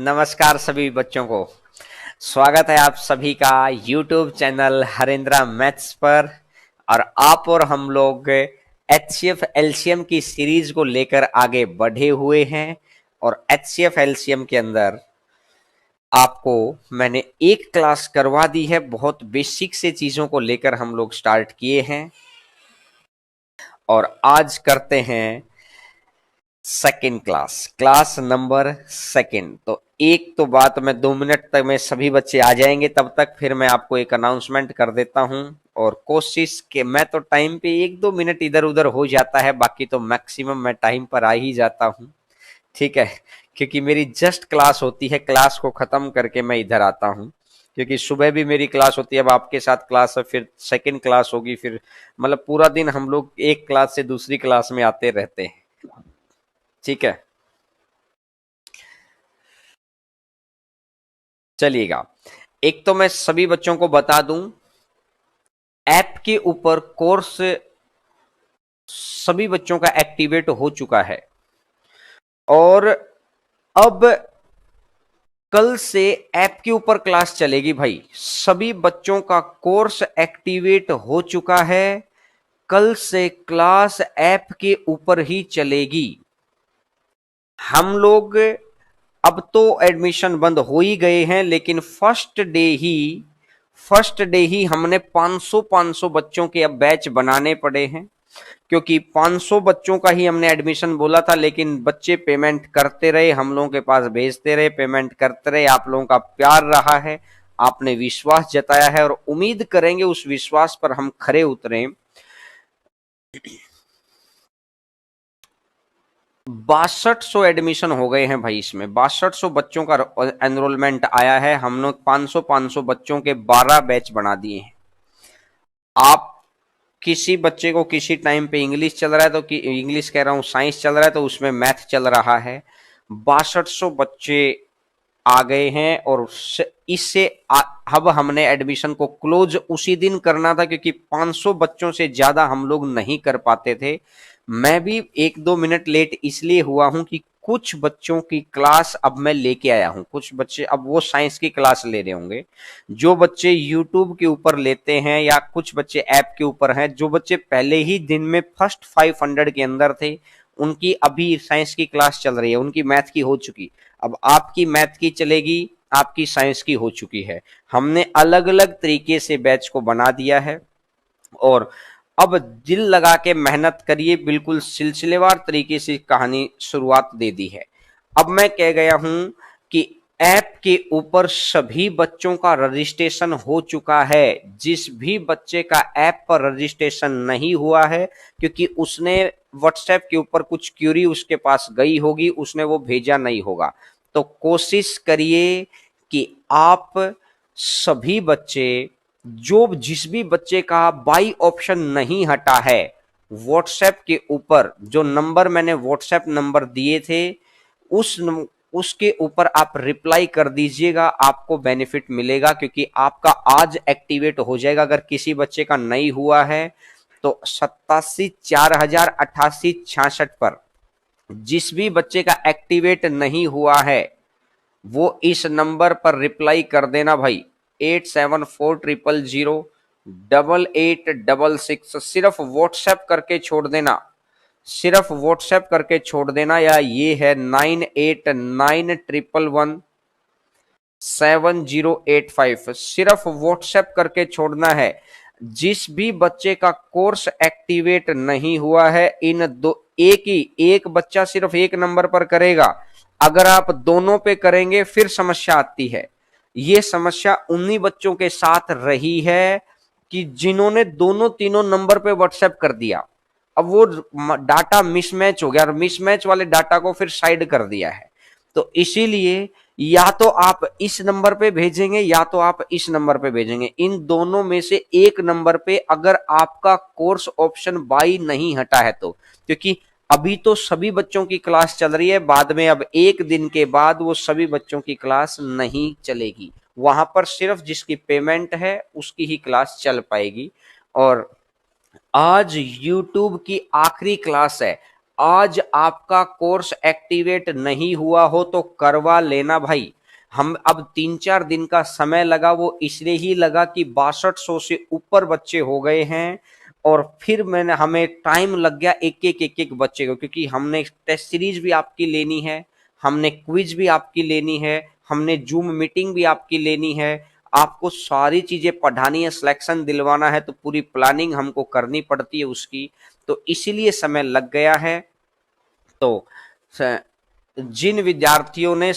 नमस्कार सभी बच्चों को। स्वागत है आप सभी का YouTube चैनल हरेंद्रा मैथ्स पर। और आप और हम लोग HCF एलसीएम की सीरीज को लेकर आगे बढ़े हुए हैं। और HCF एलसीएम के अंदर आपको मैंने एक क्लास करवा दी है। बहुत बेसिक से चीजों को लेकर हम लोग स्टार्ट किए हैं और आज करते हैं सेकेंड क्लास नंबर सेकेंड। तो एक तो बात मैं 2 मिनट तक में सभी बच्चे आ जाएंगे, तब तक फिर मैं आपको एक अनाउंसमेंट कर देता हूं। और कोशिश के मैं तो टाइम पे 1-2 मिनट इधर उधर हो जाता है, बाकी तो मैक्सिमम मैं टाइम पर आ ही जाता हूं। ठीक है, क्योंकि मेरी जस्ट क्लास होती है, क्लास को खत्म करके मैं इधर आता हूं। क्योंकि सुबह भी मेरी क्लास होती है, अब आपके साथ क्लास है, फिर सेकेंड क्लास होगी, फिर मतलब पूरा दिन हम लोग एक क्लास से दूसरी क्लास में आते रहते हैं। ठीक है, चलिएगा। एक तो मैं सभी बच्चों को बता दूं, ऐप के ऊपर कोर्स सभी बच्चों का एक्टिवेट हो चुका है और अब कल से ऐप के ऊपर क्लास चलेगी भाई। सभी बच्चों का कोर्स एक्टिवेट हो चुका है। कल से क्लास ऐप के ऊपर ही चलेगी। हम लोग अब तो एडमिशन बंद हो ही गए हैं, लेकिन फर्स्ट डे ही हमने 500 बच्चों के अब बैच बनाने पड़े हैं। क्योंकि 500 बच्चों का ही हमने एडमिशन बोला था, लेकिन बच्चे पेमेंट करते रहे, हम लोगों के पास भेजते रहे, पेमेंट करते रहे। आप लोगों का प्यार रहा है, आपने विश्वास जताया है और उम्मीद करेंगे उस विश्वास पर हम खरे उतरें। 6200 एडमिशन हो गए हैं भाई। इसमें 6200 बच्चों का एनरोलमेंट आया है। हम लोग 500 बच्चों के 12 बैच बना दिए हैं। आप किसी बच्चे को किसी टाइम पे इंग्लिश चल रहा है तो इंग्लिश कह रहा हूं, साइंस चल रहा है तो उसमें मैथ चल रहा है। 6200 बच्चे आ गए हैं और इससे अब हमने एडमिशन को क्लोज उसी दिन करना था, क्योंकि 500 बच्चों से ज्यादा हम लोग नहीं कर पाते थे। मैं भी 1-2 मिनट लेट इसलिए हुआ हूं कि कुछ बच्चों की क्लास अब मैं लेके आया हूं। कुछ बच्चे अब वो साइंस की क्लास ले रहे होंगे, जो बच्चे यूट्यूब के ऊपर लेते हैं या कुछ बच्चे ऐप के ऊपर हैं। जो बच्चे पहले ही दिन में फर्स्ट 500 के अंदर थे, उनकी अभी साइंस की क्लास चल रही है, उनकी मैथ की हो चुकी। अब आपकी मैथ की चलेगी, आपकी साइंस की हो चुकी है। हमने अलग अलग तरीके से बैच को बना दिया है और अब दिल लगा के मेहनत करिए। बिल्कुल सिलसिलेवार तरीके से कहानी शुरुआत दे दी है। अब मैं कह गया हूं कि ऐप के ऊपर सभी बच्चों का रजिस्ट्रेशन हो चुका है। जिस भी बच्चे का ऐप पर रजिस्ट्रेशन नहीं हुआ है, क्योंकि उसने व्हाट्सएप के ऊपर कुछ क्यूरी उसके पास गई होगी, उसने वो भेजा नहीं होगा। तो कोशिश करिए कि आप सभी बच्चे, जो जिस भी बच्चे का बाई ऑप्शन नहीं हटा है, व्हाट्सएप के ऊपर जो नंबर मैंने व्हाट्सएप नंबर दिए थे, उस उसके ऊपर आप रिप्लाई कर दीजिएगा। आपको बेनिफिट मिलेगा, क्योंकि आपका आज एक्टिवेट हो जाएगा। अगर किसी बच्चे का नहीं हुआ है तो 87408866 पर जिस भी बच्चे का एक्टिवेट नहीं हुआ है, वो इस नंबर पर रिप्लाई कर देना भाई। 8740008866। सिर्फ व्हाट्सएप करके छोड़ देना, सिर्फ व्हाट्सएप करके छोड़ देना। या ये है 9891117085। सिर्फ व्हाट्सएप करके छोड़ना है। जिस भी बच्चे का कोर्स एक्टिवेट नहीं हुआ है, इन दो एक बच्चा सिर्फ एक नंबर पर करेगा। अगर आप दोनों पे करेंगे फिर समस्या आती है। ये समस्या उन्हीं बच्चों के साथ रही है कि जिन्होंने दोनों तीनों नंबर पे व्हाट्सएप कर दिया। अब वो डाटा मिसमैच हो गया और मिसमैच वाले डाटा को फिर साइड कर दिया है। तो इसीलिए या तो आप इस नंबर पे भेजेंगे या तो आप इस नंबर पे भेजेंगे। इन दोनों में से एक नंबर पे अगर आपका कोर्स ऑप्शन बाई नहीं हटा है तो, क्योंकि अभी तो सभी बच्चों की क्लास चल रही है, बाद में अब एक दिन के बाद वो सभी बच्चों की क्लास नहीं चलेगी। वहां पर सिर्फ जिसकी पेमेंट है उसकी ही क्लास चल पाएगी। और आज YouTube की आखिरी क्लास है। आज आपका कोर्स एक्टिवेट नहीं हुआ हो तो करवा लेना भाई। हम अब 3-4 दिन का समय लगा, वो इसलिए ही लगा कि 6200 से ऊपर बच्चे हो गए हैं, और फिर हमें टाइम लग गया एक एक बच्चे को, क्योंकि हमने टेस्ट सीरीज भी आपकी लेनी है, हमने क्विज भी आपकी लेनी है, हमने जूम मीटिंग भी आपकी लेनी है, आपको सारी चीजें पढ़ानी है, सिलेक्शन दिलवाना है, तो पूरी प्लानिंग हमको करनी पड़ती है उसकी, तो इसीलिए समय लग गया है। तो जिन विद्यार्थियों ने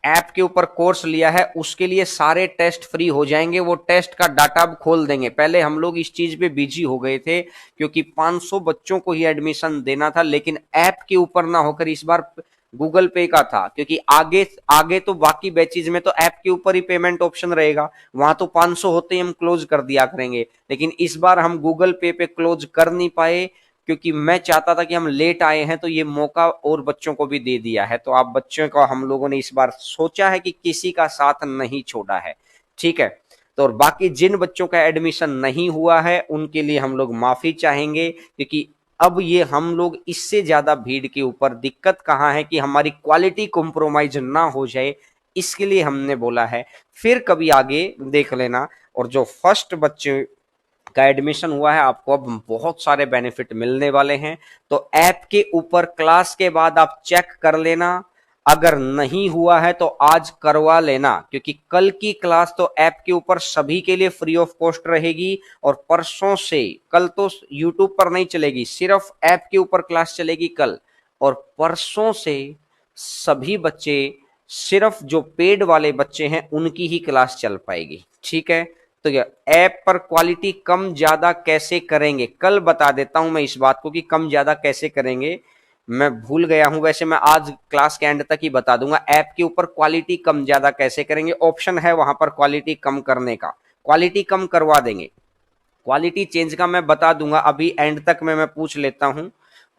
ऐप के ऊपर कोर्स लिया है उसके लिए सारे टेस्ट फ्री हो जाएंगे, वो टेस्ट का डाटा अब खोल देंगे। पहले हम लोग इस चीज पे बिजी हो गए थे क्योंकि 500 बच्चों को ही एडमिशन देना था, लेकिन ऐप के ऊपर ना होकर इस बार गूगल पे का था, क्योंकि आगे आगे तो बाकी बैचेज में तो ऐप के ऊपर ही पेमेंट ऑप्शन रहेगा, वहां तो 500 होते ही हम क्लोज कर दिया करेंगे, लेकिन इस बार हम गूगल पे क्लोज कर नहीं पाए क्योंकि मैं चाहता था कि हम लेट आए हैं तो ये मौका और बच्चों को भी दे दिया है, तो आप बच्चों को हम लोगों ने इस बार सोचा है कि किसी का साथ नहीं छोड़ा है, ठीक है। तो और बाकी जिन बच्चों का एडमिशन नहीं हुआ है उनके लिए हम लोग माफी चाहेंगे, क्योंकि अब ये हम लोग इससे ज्यादा भीड़ के ऊपर दिक्कत कहाँ है कि हमारी क्वालिटी कॉम्प्रोमाइज ना हो जाए, इसके लिए हमने बोला है, फिर कभी आगे देख लेना। और जो फर्स्ट बच्चे का एडमिशन हुआ है आपको अब बहुत सारे बेनिफिट मिलने वाले हैं, तो ऐप के ऊपर क्लास के बाद आप चेक कर लेना, अगर नहीं हुआ है तो आज करवा लेना, क्योंकि कल की क्लास तो ऐप के ऊपर सभी के लिए फ्री ऑफ कॉस्ट रहेगी, और परसों से कल तो यूट्यूब पर नहीं चलेगी, सिर्फ ऐप के ऊपर क्लास चलेगी कल, और परसों से सभी बच्चे, सिर्फ जो पेड वाले बच्चे हैं उनकी ही क्लास चल पाएगी, ठीक है। तो ऐप पर क्वालिटी कम ज्यादा कैसे करेंगे कल बता देता हूं मैं इस बात को, कि कम ज्यादा कैसे करेंगे, मैं भूल गया हूं, वैसे मैं आज क्लास के एंड तक ही बता दूंगा ऐप के ऊपर क्वालिटी कम ज्यादा कैसे करेंगे, ऑप्शन है वहां पर क्वालिटी कम करने का, क्वालिटी कम करवा देंगे, क्वालिटी चेंज का मैं बता दूंगा, अभी एंड तक मैं पूछ लेता हूं।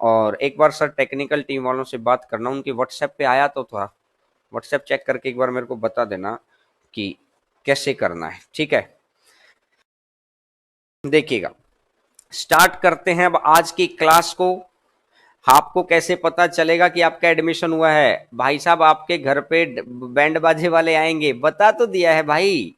और एक बार सर टेक्निकल टीम वालों से बात करना, उनके व्हाट्सएप पे आया तो था, व्हाट्सएप चेक करके एक बार मेरे को बता देना कि कैसे करना है, ठीक है। देखिएगा, स्टार्ट करते हैं अब आज की क्लास को। आपको कैसे पता चलेगा कि आपका एडमिशन हुआ है? भाई साहब आपके घर पे बैंड बाजे वाले आएंगे, बता तो दिया है भाई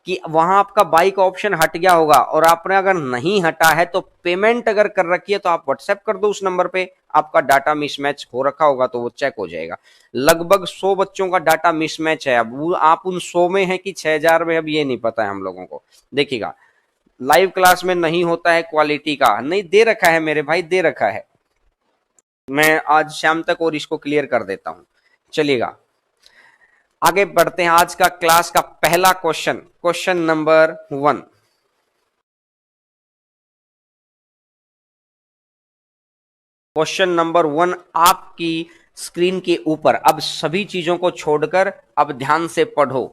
कि वहां आपका बाई का ऑप्शन हट गया होगा, और आपने अगर नहीं हटा है तो पेमेंट अगर कर रखी है तो आप व्हाट्सएप कर दो उस नंबर पे, आपका डाटा मिसमैच हो रखा होगा तो वो चेक हो जाएगा। लगभग 100 बच्चों का डाटा मिसमैच है, अब वो आप उन 100 में है कि 6000 में, अब ये नहीं पता है हम लोगों को। देखिएगा, लाइव क्लास में नहीं होता है क्वालिटी का, नहीं दे रखा है मेरे भाई, दे रखा है, मैं आज शाम तक और इसको क्लियर कर देता हूं। चलिएगा आगे बढ़ते हैं, आज का क्लास का पहला question, question number 1। Question number 1 आपकी स्क्रीन के ऊपर, अब सभी चीजों को छोड़कर अब ध्यान से पढ़ो,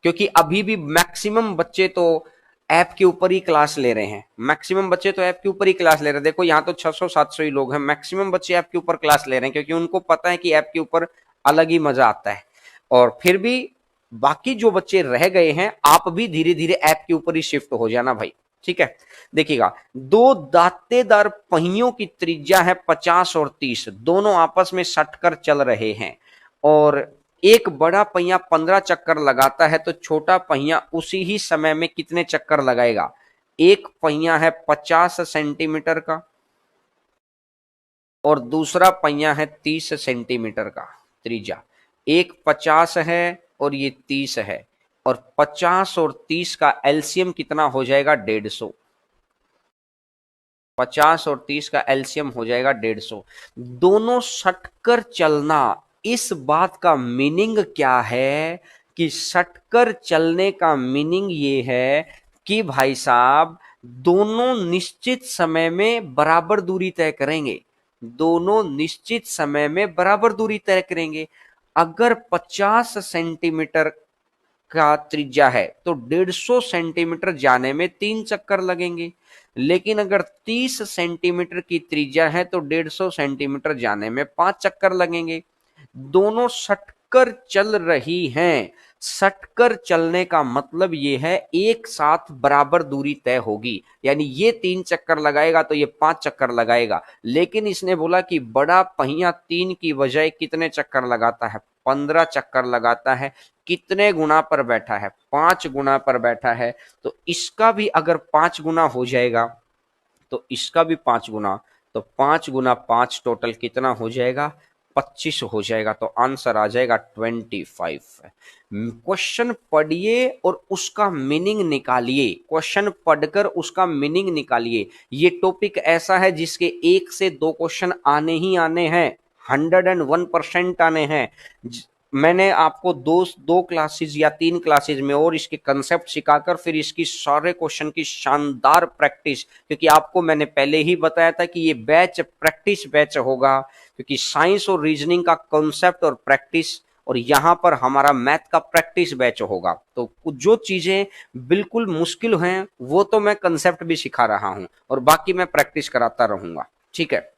क्योंकि अभी भी मैक्सिमम बच्चे तो ऐप के ऊपर ही क्लास ले रहे हैं, मैक्सिमम बच्चे तो ऐप के ऊपर ही क्लास ले रहे हैं। देखो यहाँ तो 600-700 ही लोग हैं, मैक्सिमम बच्चे ऐप के ऊपर क्लास ले रहे हैं, क्योंकि उनको पता है कि ऐप के ऊपर अलग ही मजा आता है। और फिर भी बाकी जो बच्चे रह गए हैं, आप भी धीरे धीरे ऐप के ऊपर ही शिफ्ट हो जाना भाई, ठीक है। देखिएगा, दो दांतेदार पहियों की त्रिज्या है 50 और 30, दोनों आपस में सटकर चल रहे हैं, और एक बड़ा पहिया 15 चक्कर लगाता है तो छोटा पहिया उसी ही समय में कितने चक्कर लगाएगा? एक पहिया है 50 सेंटीमीटर का और दूसरा पहिया है 30 सेंटीमीटर का त्रिज्या, एक 50 है और ये 30 है, और 50 और 30 का एलसीएम कितना हो जाएगा? 150। 50 और 30 का एलसीएम हो जाएगा 150। दोनों सटकर चलना, इस बात का मीनिंग क्या है कि सटकर चलने का मीनिंग ये है कि भाई साहब दोनों निश्चित समय में बराबर दूरी तय करेंगे, दोनों निश्चित समय में बराबर दूरी तय करेंगे। अगर 50 सेंटीमीटर का त्रिज्या है तो 150 सेंटीमीटर जाने में 3 चक्कर लगेंगे, लेकिन अगर 30 सेंटीमीटर की त्रिज्या है तो 150 सेंटीमीटर जाने में 5 चक्कर लगेंगे। दोनों सटकर चल रही हैं सटकर चलने का मतलब ये है एक साथ बराबर दूरी तय होगी, यानी ये 3 चक्कर लगाएगा तो ये 5 चक्कर लगाएगा। लेकिन इसने बोला कि बड़ा पहिया 3 की बजाय कितने चक्कर लगाता है, 15 चक्कर लगाता है। कितने गुना पर बैठा है, 5 गुना पर बैठा है। तो इसका भी अगर 5 गुना हो जाएगा तो इसका भी 5 गुना, तो 5 गुना 5 टोटल कितना हो जाएगा, 25 हो जाएगा। तो आंसर आ जाएगा 25। क्वेश्चन पढ़िए और उसका मीनिंग निकालिए, क्वेश्चन पढ़कर उसका मीनिंग निकालिए। ये टॉपिक ऐसा है जिसके 1 से 2 क्वेश्चन आने ही आने हैं, 101% आने हैं। मैंने आपको दो क्लासेज या 3 क्लासेज में और इसके कंसेप्ट सिखाकर फिर इसकी सारे क्वेश्चन की शानदार प्रैक्टिस, क्योंकि आपको मैंने पहले ही बताया था कि ये बैच प्रैक्टिस बैच होगा, क्योंकि साइंस और रीजनिंग का कंसेप्ट और प्रैक्टिस, और यहाँ पर हमारा मैथ का प्रैक्टिस बैच होगा। तो जो चीजें बिल्कुल मुश्किल हैं वो तो मैं कंसेप्ट भी सिखा रहा हूं और बाकी मैं प्रैक्टिस कराता रहूंगा, ठीक है।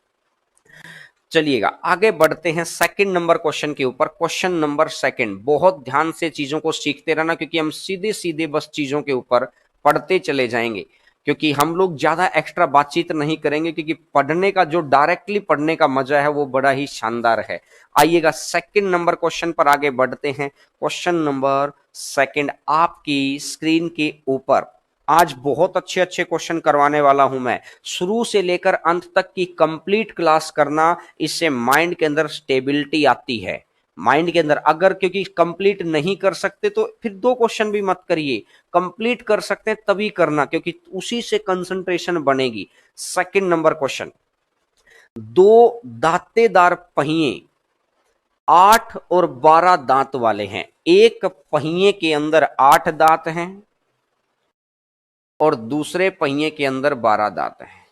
चलिएगा आगे बढ़ते हैं सेकंड नंबर क्वेश्चन के ऊपर। क्वेश्चन नंबर सेकंड, बहुत ध्यान से चीजों को सीखते रहना, क्योंकि हम सीधे सीधे बस चीजों के ऊपर पढ़ते चले जाएंगे, क्योंकि हम लोग ज्यादा एक्स्ट्रा बातचीत नहीं करेंगे, क्योंकि पढ़ने का जो डायरेक्टली पढ़ने का मजा है वो बड़ा ही शानदार है। आइएगा सेकंड नंबर क्वेश्चन पर आगे बढ़ते हैं। क्वेश्चन नंबर सेकंड आपकी स्क्रीन के ऊपर आज बहुत अच्छे अच्छे क्वेश्चन करवाने वाला हूं मैं, शुरू से लेकर अंत तक की कंप्लीट क्लास करना, इससे माइंड के अंदर स्टेबिलिटी आती है। माइंड के अंदर अगर, क्योंकि कंप्लीट नहीं कर सकते तो फिर 2 क्वेश्चन भी मत करिए, कंप्लीट कर सकते हैं तभी करना, क्योंकि उसी से कंसंट्रेशन बनेगी। सेकंड नंबर क्वेश्चन, 2 दांतेदार पहिए 8 और 12 दांत वाले हैं। एक पहिए के अंदर 8 दांत हैं और दूसरे पहिए के अंदर 12 दांत हैं।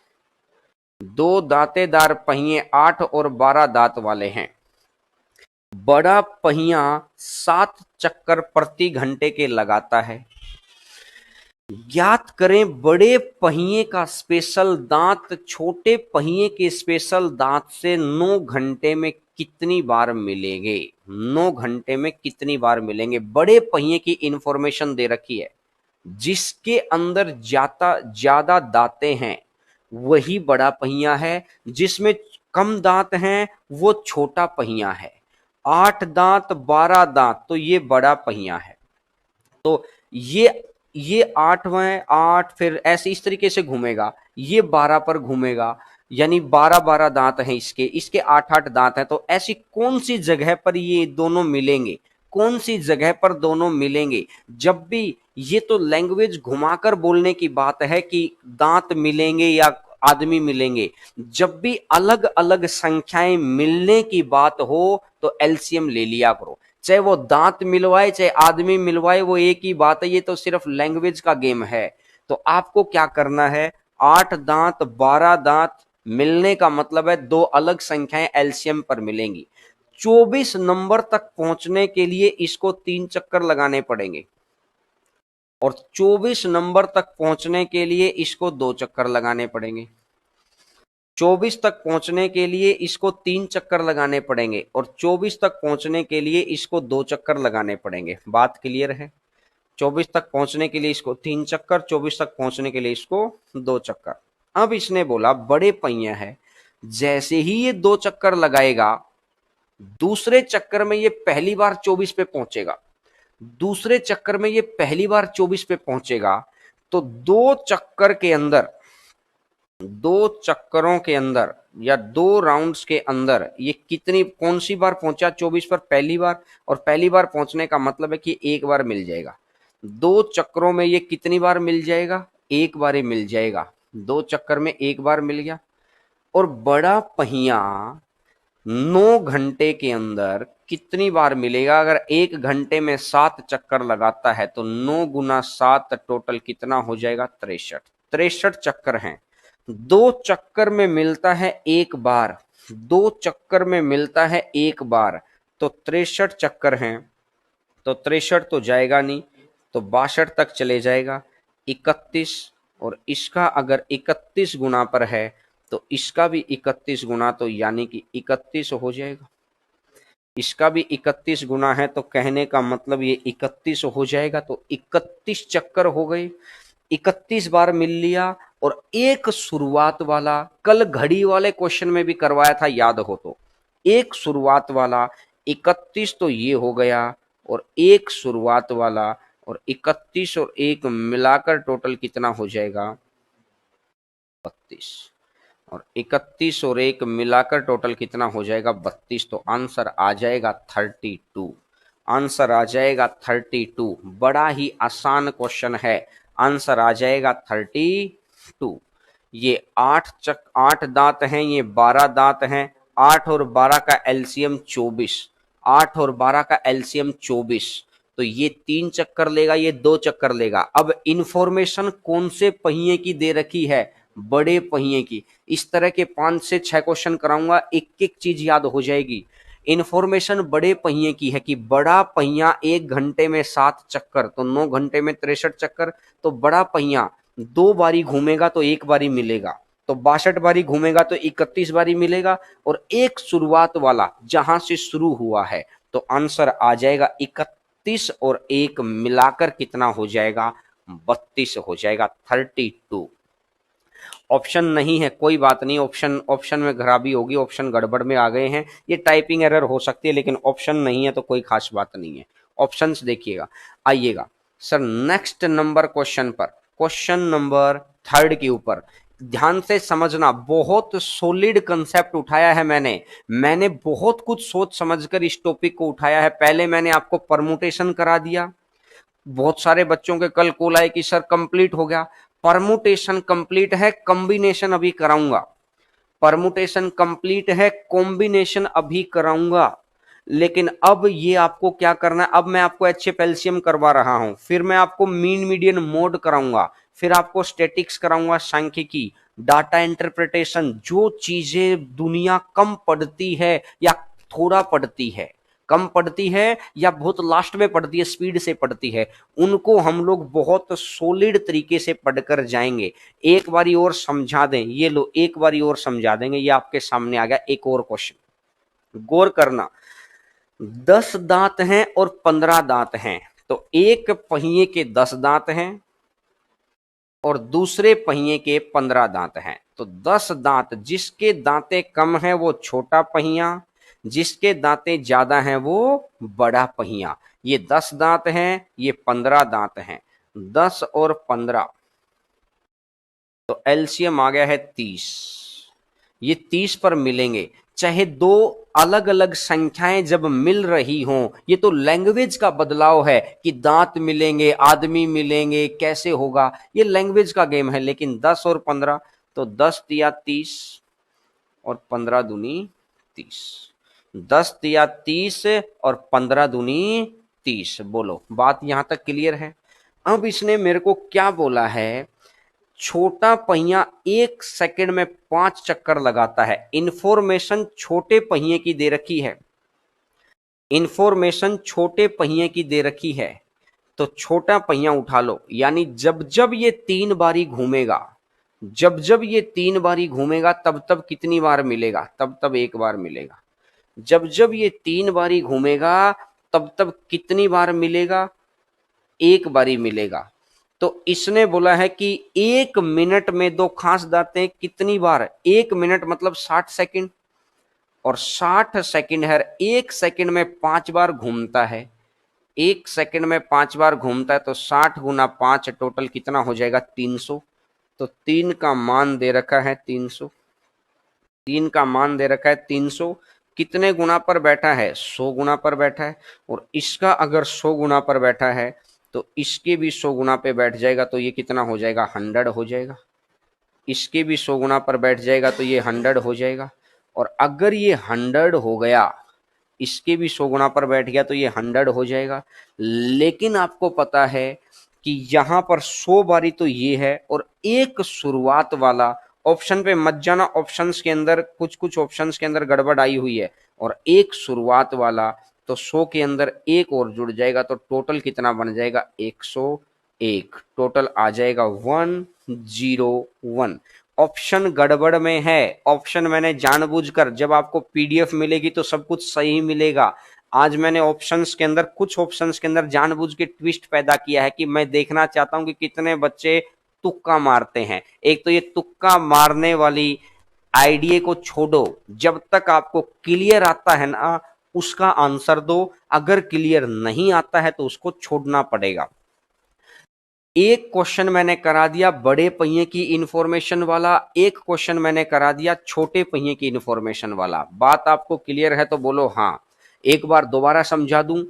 2 दांतेदार पहिए 8 और 12 दांत वाले हैं। बड़ा पहिया 7 चक्कर प्रति घंटे के लगाता है। ज्ञात करें बड़े पहिए का स्पेशल दांत छोटे पहिए के स्पेशल दांत से 9 घंटे में कितनी बार मिलेंगे। 9 घंटे में कितनी बार मिलेंगे। बड़े पहिए की इंफॉर्मेशन दे रखी है, जिसके अंदर ज्यादा दांतें हैं वही बड़ा पहिया है, जिसमें कम दांत हैं वो छोटा पहिया है। 8 दांत 12 दांत तो ये बड़ा पहिया है। तो ये 8 फिर ऐसे इस तरीके से घूमेगा, ये 12 पर घूमेगा, यानी 12 दांत हैं इसके 8 दांत हैं। तो ऐसी कौन सी जगह पर ये दोनों मिलेंगे, कौन सी जगह पर दोनों मिलेंगे। जब भी, ये तो लैंग्वेज घुमाकर बोलने की बात है कि दांत मिलेंगे या आदमी मिलेंगे। जब भी अलग अलग संख्याएं मिलने की बात हो तो एलसीएम ले लिया करो, चाहे वो दांत मिलवाए चाहे आदमी मिलवाए, वो एक ही बात है। ये तो सिर्फ लैंग्वेज का गेम है। तो आपको क्या करना है, 8 दांत 12 दांत मिलने का मतलब है 2 अलग संख्याएं एलसीएम पर मिलेंगी। 24 नंबर तक पहुंचने के लिए इसको 3 चक्कर लगाने पड़ेंगे, और 24 नंबर तक पहुंचने के लिए इसको 2 चक्कर लगाने पड़ेंगे। 24 तक पहुंचने के लिए इसको 3 चक्कर लगाने पड़ेंगे, और 24 तक पहुंचने के लिए इसको 2 चक्कर लगाने पड़ेंगे। बात क्लियर है। 24 तक पहुंचने के लिए इसको 3 चक्कर, 24 तक पहुंचने के लिए इसको 2 चक्कर। अब इसने बोला बड़े पहिया है, जैसे ही ये 2 चक्कर लगाएगा, दूसरे चक्कर में ये पहली बार 24 पे पहुंचेगा। दूसरे चक्कर में ये पहली बार 24 पे पहुंचेगा, तो 2 चक्कर के अंदर, 2 चक्करों के अंदर या 2 राउंड्स के अंदर ये कितनी, कौन सी बार पहुंचा 24 पर, पहली बार। और पहली बार पहुंचने का मतलब है कि एक बार मिल जाएगा। 2 चक्करों में ये कितनी बार मिल जाएगा, एक बार ही मिल जाएगा। 2 चक्कर में एक बार मिल गया। और बड़ा पहिया 9 घंटे के अंदर कितनी बार मिलेगा। अगर 1 घंटे में 7 चक्कर लगाता है तो 9 गुना 7 टोटल कितना हो जाएगा, 63। 63 चक्कर हैं। 2 चक्कर में मिलता है एक बार, 2 चक्कर में मिलता है एक बार, तो 63 चक्कर हैं। तो 63 तो जाएगा नहीं, तो 62 तक चले जाएगा। 31, और इसका अगर 31 गुना पर है तो इसका भी 31 गुना, तो यानी कि 31 हो जाएगा। इसका भी 31 गुना है, तो कहने का मतलब ये 31 हो जाएगा। तो 31 चक्कर हो गए, 31 बार मिल लिया। और एक शुरुआत वाला, कल घड़ी वाले क्वेश्चन में भी करवाया था याद हो तो, एक शुरुआत वाला 31 तो ये हो गया, और एक शुरुआत वाला, और 31 और एक मिलाकर टोटल कितना हो जाएगा 32। और 31 और एक मिलाकर टोटल कितना हो जाएगा 32। तो आंसर आ जाएगा 32। आंसर आ जाएगा 32। बड़ा ही आसान क्वेश्चन है, आंसर आ जाएगा 32। ये 8 दांत हैं, ये 12 दांत हैं। 8 और 12 का एलसीएम 24। 8 और 12 का एलसीएम 24। तो ये 3 चक्कर लेगा, ये 2 चक्कर लेगा। अब इंफॉर्मेशन कौन से पहिए की दे रखी है, बड़े पहिए की। इस तरह के 5 से 6 क्वेश्चन कराऊंगा, एक एक चीज याद हो जाएगी। इंफॉर्मेशन बड़े पहिए की है कि बड़ा पहिया 1 घंटे में 7 चक्कर, तो 9 घंटे में 63 चक्कर। तो बड़ा पहिया 2 बारी घूमेगा तो 1 बारी मिलेगा, तो 62 बारी घूमेगा तो 31 बारी मिलेगा। और एक शुरुआत वाला जहां से शुरू हुआ है, तो आंसर आ जाएगा 31 और एक मिलाकर कितना हो जाएगा 32 हो जाएगा, 32। ऑप्शन नहीं है, कोई बात नहीं, ऑप्शन में खराबी होगी, ऑप्शन गड़बड़ में आ गए हैं, ये टाइपिंग एरर हो सकती है, लेकिन ऑप्शन नहीं है तो कोई खास बात नहीं है। ऑप्शंस देखिएगा। आइएगा सर नेक्स्ट नंबर क्वेश्चन पर, क्वेश्चन नंबर 3 के ऊपर ध्यान से समझना। बहुत सॉलिड कंसेप्ट उठाया है मैंने बहुत कुछ सोच समझकर इस टॉपिक को उठाया है। पहले मैंने आपको परमुटेशन करा दिया, बहुत सारे बच्चों के कल कॉल आए कि सर कंप्लीट हो गया। परमुटेशन कंप्लीट है, कॉम्बिनेशन अभी कराऊंगा। परमुटेशन कंप्लीट है, कॉम्बिनेशन अभी कराऊंगा। लेकिन अब ये आपको क्या करना है, अब मैं आपको एचएफ एलसीएम करवा रहा हूं, फिर मैं आपको मीन मीडियन मोड कराऊंगा, फिर आपको स्टैटिक्स कराऊंगा, सांख्यिकी, डाटा इंटरप्रिटेशन। जो चीजें दुनिया कम पढ़ती है या थोड़ा पढ़ती है, कम पढ़ती है या बहुत लास्ट में पढ़ती है, स्पीड से पढ़ती है, उनको हम लोग बहुत सॉलिड तरीके से पढ़कर जाएंगे। एक बारी और समझा दें, ये लो एक बारी और समझा देंगे। ये आपके सामने आ गया एक और क्वेश्चन, गौर करना। 10 दांत हैं और 15 दांत हैं, तो एक पहिए के 10 दांत हैं और दूसरे पहिए के 15 दांत हैं। तो 10 दांत, जिसके दांतें कम हैं वो छोटा पहिया, जिसके दांतें ज्यादा हैं वो बड़ा पहिया। ये 10 दांत हैं, ये 15 दांत हैं। 10 और 15, तो एलसीएम आ गया है 30। ये 30 पर मिलेंगे। चाहे दो अलग अलग संख्याएं जब मिल रही हों, ये तो लैंग्वेज का बदलाव है कि दांत मिलेंगे, आदमी मिलेंगे, कैसे होगा, ये लैंग्वेज का गेम है। लेकिन 10 और 15, तो 10 तिया 30 और 15 दूनी 30। 10 तिया 30 और 15 दूनी 30। बोलो बात यहां तक क्लियर है। अब इसने मेरे को क्या बोला है, छोटा पहिया 1 सेकंड में 5 चक्कर लगाता है। इंफॉर्मेशन छोटे पहिए की दे रखी है, इंफॉर्मेशन छोटे पहिए की दे रखी है। तो छोटा पहिया उठा लो, यानी जब जब ये 3 बारी घूमेगा, जब जब ये 3 बारी घूमेगा तब तब कितनी बार मिलेगा, तब तब 1 बार मिलेगा। जब जब ये 3 बारी घूमेगा तब तब कितनी बार मिलेगा, 1 बारी मिलेगा। तो इसने बोला है कि 1 मिनट में 2 खांस दांतें कितनी बार, 1 मिनट मतलब 60 सेकंड, और 60 सेकंड है, 1 सेकंड में 5 बार घूमता है। 1 सेकंड में 5 बार घूमता है, तो 60 गुना 5 टोटल कितना हो जाएगा 300। तो 3 का मान दे रखा है 300, 3 का मान दे रखा है 300। कितने गुना पर बैठा है, 100 गुना पर बैठा है। और इसका अगर 100 गुना पर बैठा है तो इसके भी 100 गुना पे बैठ जाएगा, तो ये कितना हो जाएगा 100 हो जाएगा। इसके भी 100 गुना पर बैठ जाएगा तो ये 100 हो जाएगा। और अगर ये 100 हो गया, इसके भी 100 गुना पर बैठ गया तो ये 100 हो जाएगा। लेकिन आपको पता है कि यहां पर 100 बारी तो ये है, और एक शुरुआत वाला, ऑप्शन पे मत जाना, ऑप्शंस के अंदर कुछ कुछ ऑप्शंस के अंदर गड़बड़ आई हुई है। और एक शुरुआत वाला, तो 100 के अंदर एक और जुड़ जाएगा, तो टोटल कितना बन जाएगा 101। टोटल आ जाएगा 101। ऑप्शन गड़बड़ में है। ऑप्शन मैंने जानबूझकर, जब आपको पीडीएफ मिलेगी तो सब कुछ सही मिलेगा, आज मैंने ऑप्शंस के अंदर, कुछ ऑप्शंस के अंदर जानबूझ के ट्विस्ट पैदा किया है कि मैं देखना चाहता हूं कि कितने बच्चे तुक्का मारते हैं। एक तो ये तुक्का मारने वाली आइडिया को छोड़ो, जब तक आपको क्लियर आता है ना उसका आंसर दो, अगर क्लियर नहीं आता है तो उसको छोड़ना पड़ेगा। एक क्वेश्चन मैंने करा दिया बड़े पहिए की इंफॉर्मेशन वाला, एक क्वेश्चन मैंने करा दिया छोटे पहिए की इंफॉर्मेशन वाला। बात आपको क्लियर है तो बोलो हाँ। एक बार दोबारा समझा दूं,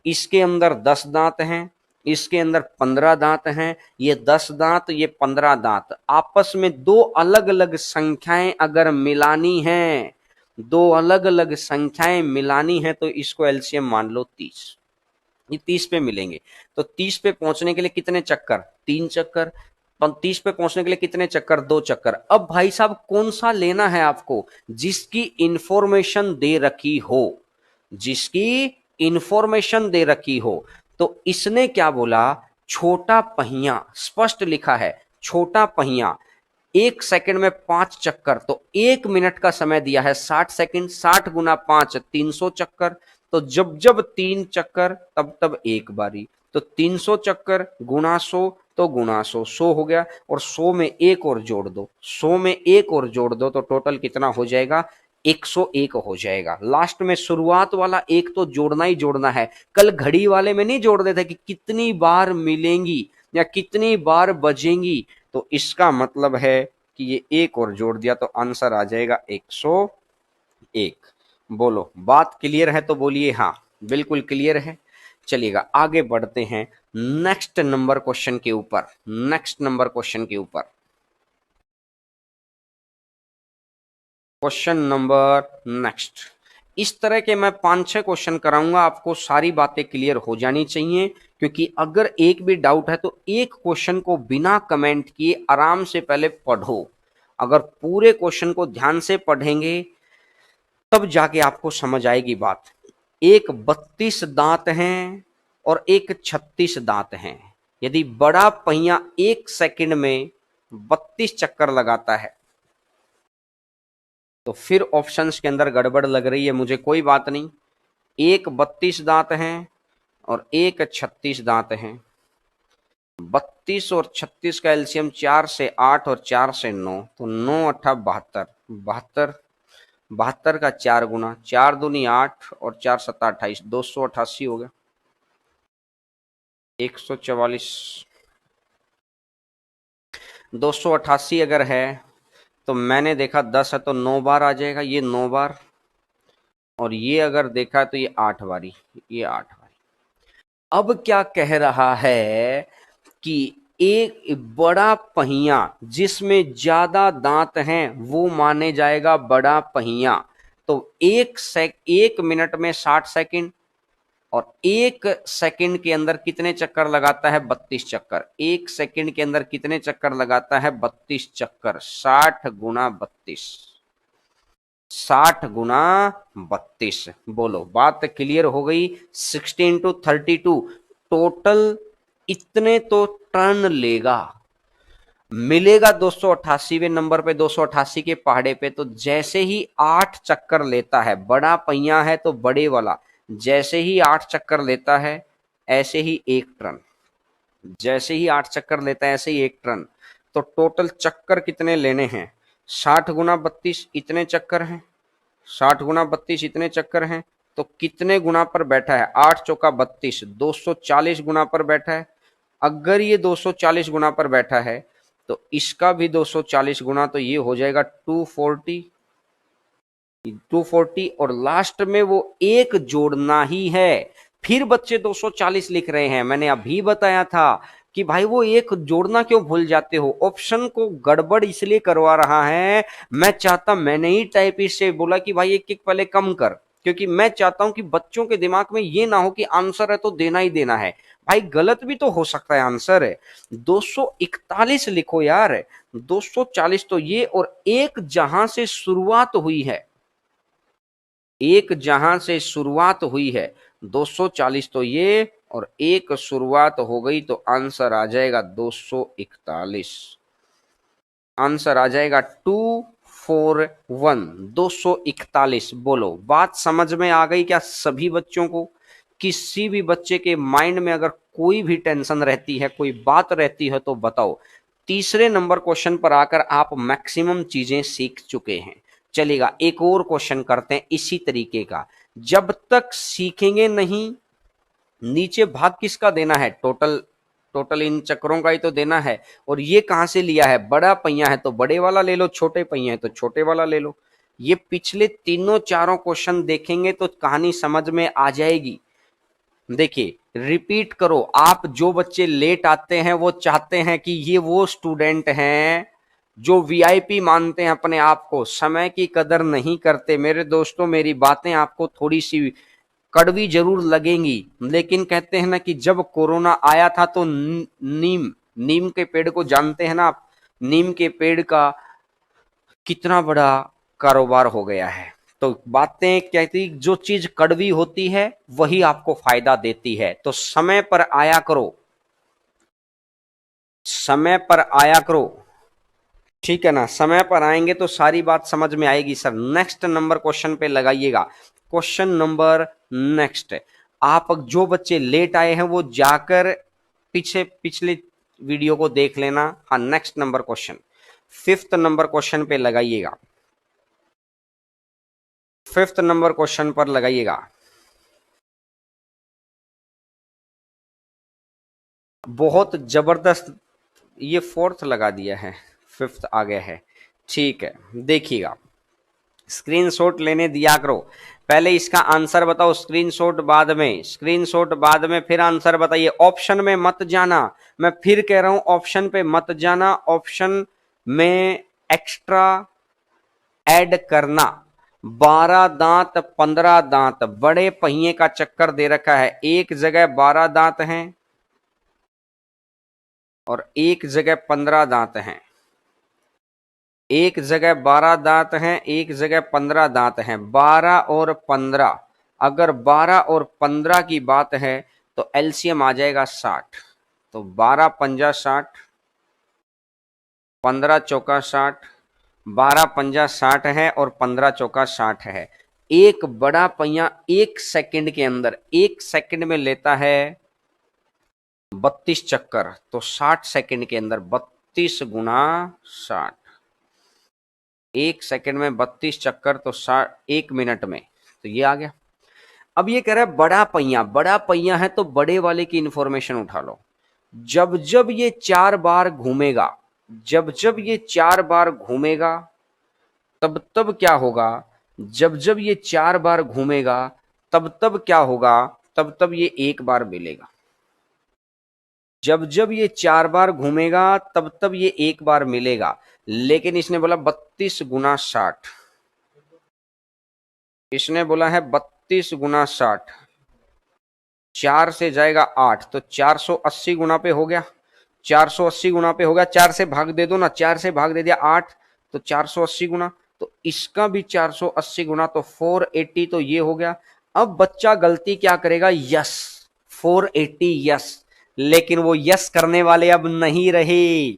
इसके अंदर 10 दांत हैं, इसके अंदर 15 दांत हैं। ये 10 दांत, ये 15 दांत, आपस में दो अलग अलग संख्याएं अगर मिलानी है, दो अलग अलग संख्याएं मिलानी है तो इसको एलसीएम मान लो 30। ये 30 पे मिलेंगे, तो 30 पे पहुंचने के लिए कितने चक्कर? 3 चक्कर। 30 पे पहुंचने के लिए कितने चक्कर? 2 चक्कर। अब भाई साहब कौन सा लेना है आपको? जिसकी इंफॉर्मेशन दे रखी हो, जिसकी इंफॉर्मेशन दे रखी हो। तो इसने क्या बोला? छोटा पहिया, स्पष्ट लिखा है छोटा पहिया, 1 सेकंड में 5 चक्कर, तो 1 मिनट का समय दिया है 60 सेकंड, 60 गुना 5 300 चक्कर। तो जब जब 3 चक्कर तब तब एक बारी, तो 300 चक्कर गुना 100 तो गुना 100, 100 हो गया, और 100 में एक और जोड़ दो, 100 में एक और जोड़ दो तो टोटल कितना हो जाएगा? 101 हो जाएगा। लास्ट में शुरुआत वाला एक तो जोड़ना ही जोड़ना है। कल घड़ी वाले में नहीं जोड़ देते कि कितनी बार मिलेंगी या कितनी बार बजेंगी, तो इसका मतलब है कि ये एक और जोड़ दिया तो आंसर आ जाएगा 101। बोलो बात क्लियर है तो बोलिए हाँ, बिल्कुल क्लियर है। चलिएगा आगे बढ़ते हैं नेक्स्ट नंबर क्वेश्चन के ऊपर, नेक्स्ट नंबर क्वेश्चन के ऊपर। Question number next. इस तरह के मैं 5-6 क्वेश्चन कराऊंगा, आपको सारी बातें क्लियर हो जानी चाहिए, क्योंकि अगर एक भी डाउट है तो एक क्वेश्चन को बिना कमेंट किए आराम से पहले पढ़ो। अगर पूरे क्वेश्चन को ध्यान से पढ़ेंगे तब जाके आपको समझ आएगी बात। एक 32 दांत हैं और एक 36 दांत हैं। यदि बड़ा पहिया 1 सेकंड में 32 चक्कर लगाता है तो फिर ऑप्शंस के अंदर गड़बड़ लग रही है मुझे, कोई बात नहीं। एक 32 दांत हैं और एक 36 दांत हैं। 32 और 36 का एलसीएम 4 से 8 और 4 से 9, तो 9 8 72, 72, 72 का 4 गुना, 4 दूनी 8 और 4 सत्ता 28, 288 हो गया। 144, 288 अगर है तो मैंने देखा 10 है तो 9 बार आ जाएगा, ये 9 बार, और ये अगर देखा तो ये 8 बारी, ये 8 बारी। अब क्या कह रहा है कि एक बड़ा पहिया जिसमें ज्यादा दांत हैं वो माने जाएगा बड़ा पहिया। तो 1 मिनट में 60 सेकंड, और 1 सेकंड के अंदर कितने चक्कर लगाता है? 32 चक्कर। 1 सेकंड के अंदर कितने चक्कर लगाता है? 32 चक्कर। 60 गुना 32, 60 गुना 32। बोलो बात क्लियर हो गई। 16 × 32 टोटल इतने तो टर्न लेगा, मिलेगा 288वें नंबर पे, 288 के पहाड़े पे। तो जैसे ही 8 चक्कर लेता है, बड़ा पहिया है तो बड़े वाला, जैसे ही 8 चक्कर लेता है ऐसे ही 1 टर्न, जैसे ही 8 चक्कर लेता है ऐसे ही 1 टर्न। तो टोटल चक्कर कितने लेने हैं? 60 गुना 32 इतने चक्कर हैं, 60 गुना 32 इतने चक्कर हैं। तो कितने गुना पर बैठा है? 8 चौका 32, 240 गुना पर बैठा है। अगर ये 240 गुना पर बैठा है तो इसका भी 240 गुना, तो ये हो जाएगा 240, 240, और लास्ट में वो एक जोड़ना ही है। फिर बच्चे 240 लिख रहे हैं। मैंने अभी बताया था कि भाई वो एक जोड़ना क्यों भूल जाते हो? ऑप्शन को गड़बड़ इसलिए करवा रहा है। मैं चाहता, मैंने ही टाइपिस्ट से बोला कि भाई एक एक पहले कम कर, क्योंकि मैं चाहता हूं कि बच्चों के दिमाग में ये ना हो कि आंसर है तो देना ही देना है। भाई गलत भी तो हो सकता है आंसर है। 241 लिखो यार, 240 तो ये, और एक जहां से शुरुआत हुई है, एक जहां से शुरुआत हुई है 240 तो ये, और एक शुरुआत हो गई तो आंसर आ जाएगा 241। आंसर आ जाएगा 241, 241। बोलो बात समझ में आ गई क्या सभी बच्चों को? किसी भी बच्चे के माइंड में अगर कोई भी टेंशन रहती है, कोई बात रहती है तो बताओ। तीसरे नंबर क्वेश्चन पर आकर आप मैक्सिमम चीजें सीख चुके हैं। चलेगा, एक और क्वेश्चन करते हैं इसी तरीके का। जब तक सीखेंगे नहीं, नीचे भाग किसका देना है? टोटल, टोटल इन चक्रों का ही तो देना है। और ये कहां से लिया है? बड़ा पहिया है तो बड़े वाला ले लो, छोटे पहिए है तो छोटे वाला ले लो। ये पिछले तीनों चारों क्वेश्चन देखेंगे तो कहानी समझ में आ जाएगी। देखिए, रिपीट करो। आप जो बच्चे लेट आते हैं वो चाहते हैं कि ये वो स्टूडेंट हैं जो वीआईपी मानते हैं अपने आप को, समय की कदर नहीं करते। मेरे दोस्तों, मेरी बातें आपको थोड़ी सी कड़वी जरूर लगेंगी, लेकिन कहते हैं ना कि जब कोरोना आया था तो नीम, नीम के पेड़ को जानते हैं ना आप? नीम के पेड़ का कितना बड़ा कारोबार हो गया है। तो बातें कहती, जो चीज कड़वी होती है वही आपको फायदा देती है। तो समय पर आया करो, समय पर आया करो, ठीक है ना? समय पर आएंगे तो सारी बात समझ में आएगी। सर नेक्स्ट नंबर क्वेश्चन पे लगाइएगा। क्वेश्चन नंबर नेक्स्ट, आप जो बच्चे लेट आए हैं वो जाकर पीछे पिछले वीडियो को देख लेना। हाँ, next number question, fifth number question पे लगाइएगा। फिफ्थ नंबर क्वेश्चन पर लगाइएगा। बहुत जबरदस्त, ये फोर्थ लगा दिया है, फिफ्थ आ गया है। ठीक है, देखिएगा, स्क्रीनशॉट लेने दिया करो। पहले इसका आंसर बताओ, स्क्रीनशॉट बाद में, स्क्रीनशॉट बाद में, फिर आंसर बताइए। ऑप्शन में मत जाना, मैं फिर कह रहा हूं ऑप्शन पे मत जाना। ऑप्शन में एक्स्ट्रा ऐड करना। 12 दांत 15 दांत, बड़े पहिए का चक्कर दे रखा है। एक जगह 12 दांत हैं और एक जगह 15 दांत हैं। एक जगह 12 दांत हैं, एक जगह 15 दांत हैं। 12 और 15, अगर 12 और 15 की बात है तो एलसीएम आ जाएगा 60। तो 12 पंजा 60, 15 चौका 60, 12 पंजा 60 है और 15 चौका 60 है। एक बड़ा पहिया एक सेकंड के अंदर, एक सेकंड में लेता है 32 चक्कर। तो 60 सेकंड के अंदर 32 गुना 60, एक सेकंड में 32 चक्कर, तो 60 एक मिनट में। तो ये आ गया। अब ये कह रहा है बड़ा पहिया, बड़ा पहिया है तो बड़े वाले की इंफॉर्मेशन उठा लो। जब जब ये 4 बार घूमेगा, जब जब ये 4 बार घूमेगा, तब तब क्या होगा? जब जब ये 4 बार घूमेगा तब तब क्या होगा? तब तब ये एक बार मिलेगा। जब जब ये 4 बार घूमेगा तब तब ये एक बार मिलेगा। लेकिन इसने बोला 32 गुना 60, इसने बोला है 32 गुना 60। 4 से जाएगा 8, तो 480 गुना पे हो गया। 480 गुना पे हो गया, 4 से भाग दे दो ना, 4 से भाग दे दिया 8, तो 480 गुना। तो इसका भी 480 गुना, तो 480। तो ये हो गया। अब बच्चा गलती क्या करेगा? Yes, 480 yes. लेकिन वो यस करने वाले अब नहीं रहे।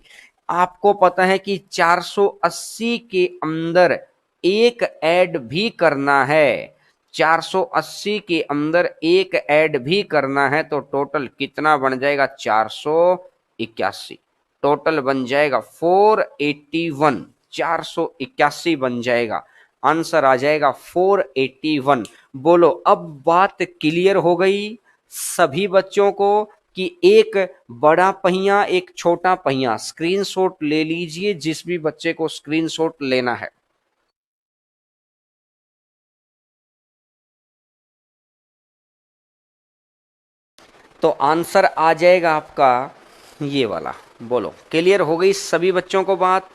आपको पता है कि 480 के अंदर एक ऐड भी करना है। 480 के अंदर एक ऐड भी करना है तो टोटल कितना बन जाएगा? 481। टोटल बन जाएगा 481, 481 बन जाएगा। आंसर आ जाएगा 481। बोलो, अब बात क्लियर हो गई सभी बच्चों को कि एक बड़ा पहिया एक छोटा पहिया। स्क्रीनशॉट ले लीजिए जिस भी बच्चे को स्क्रीनशॉट लेना है। तो आंसर आ जाएगा आपका ये वाला। बोलो, क्लियर हो गई सभी बच्चों को बात?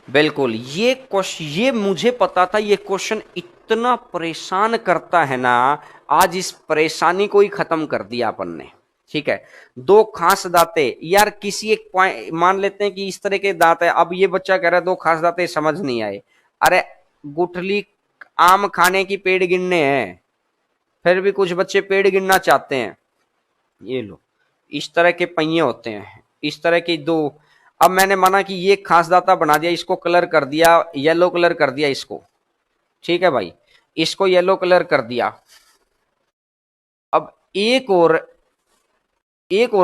बिल्कुल। ये क्वेश्चन, ये मुझे पता था ये क्वेश्चन इतना परेशान करता है ना, आज इस परेशानी को ही खत्म कर दिया अपन ने। ठीक है, दो खास दांते, यार किसी एक पॉइंट मान लेते हैं कि इस तरह के दांत है। अब ये बच्चा कह रहा है दो खास दांते, समझ नहीं आए। अरे गुठली आम खाने की पेड़ गिनने हैं, फिर भी कुछ बच्चे पेड़ गिनना चाहते हैं। ये लो, इस तरह के पहिए होते हैं, इस तरह की दो। अब मैंने माना कि ये खास दाता बना दिया, इसको कलर कर दिया, येलो कलर कर दिया इसको, ठीक है भाई, इसको येलो कलर कर दिया। अब एक और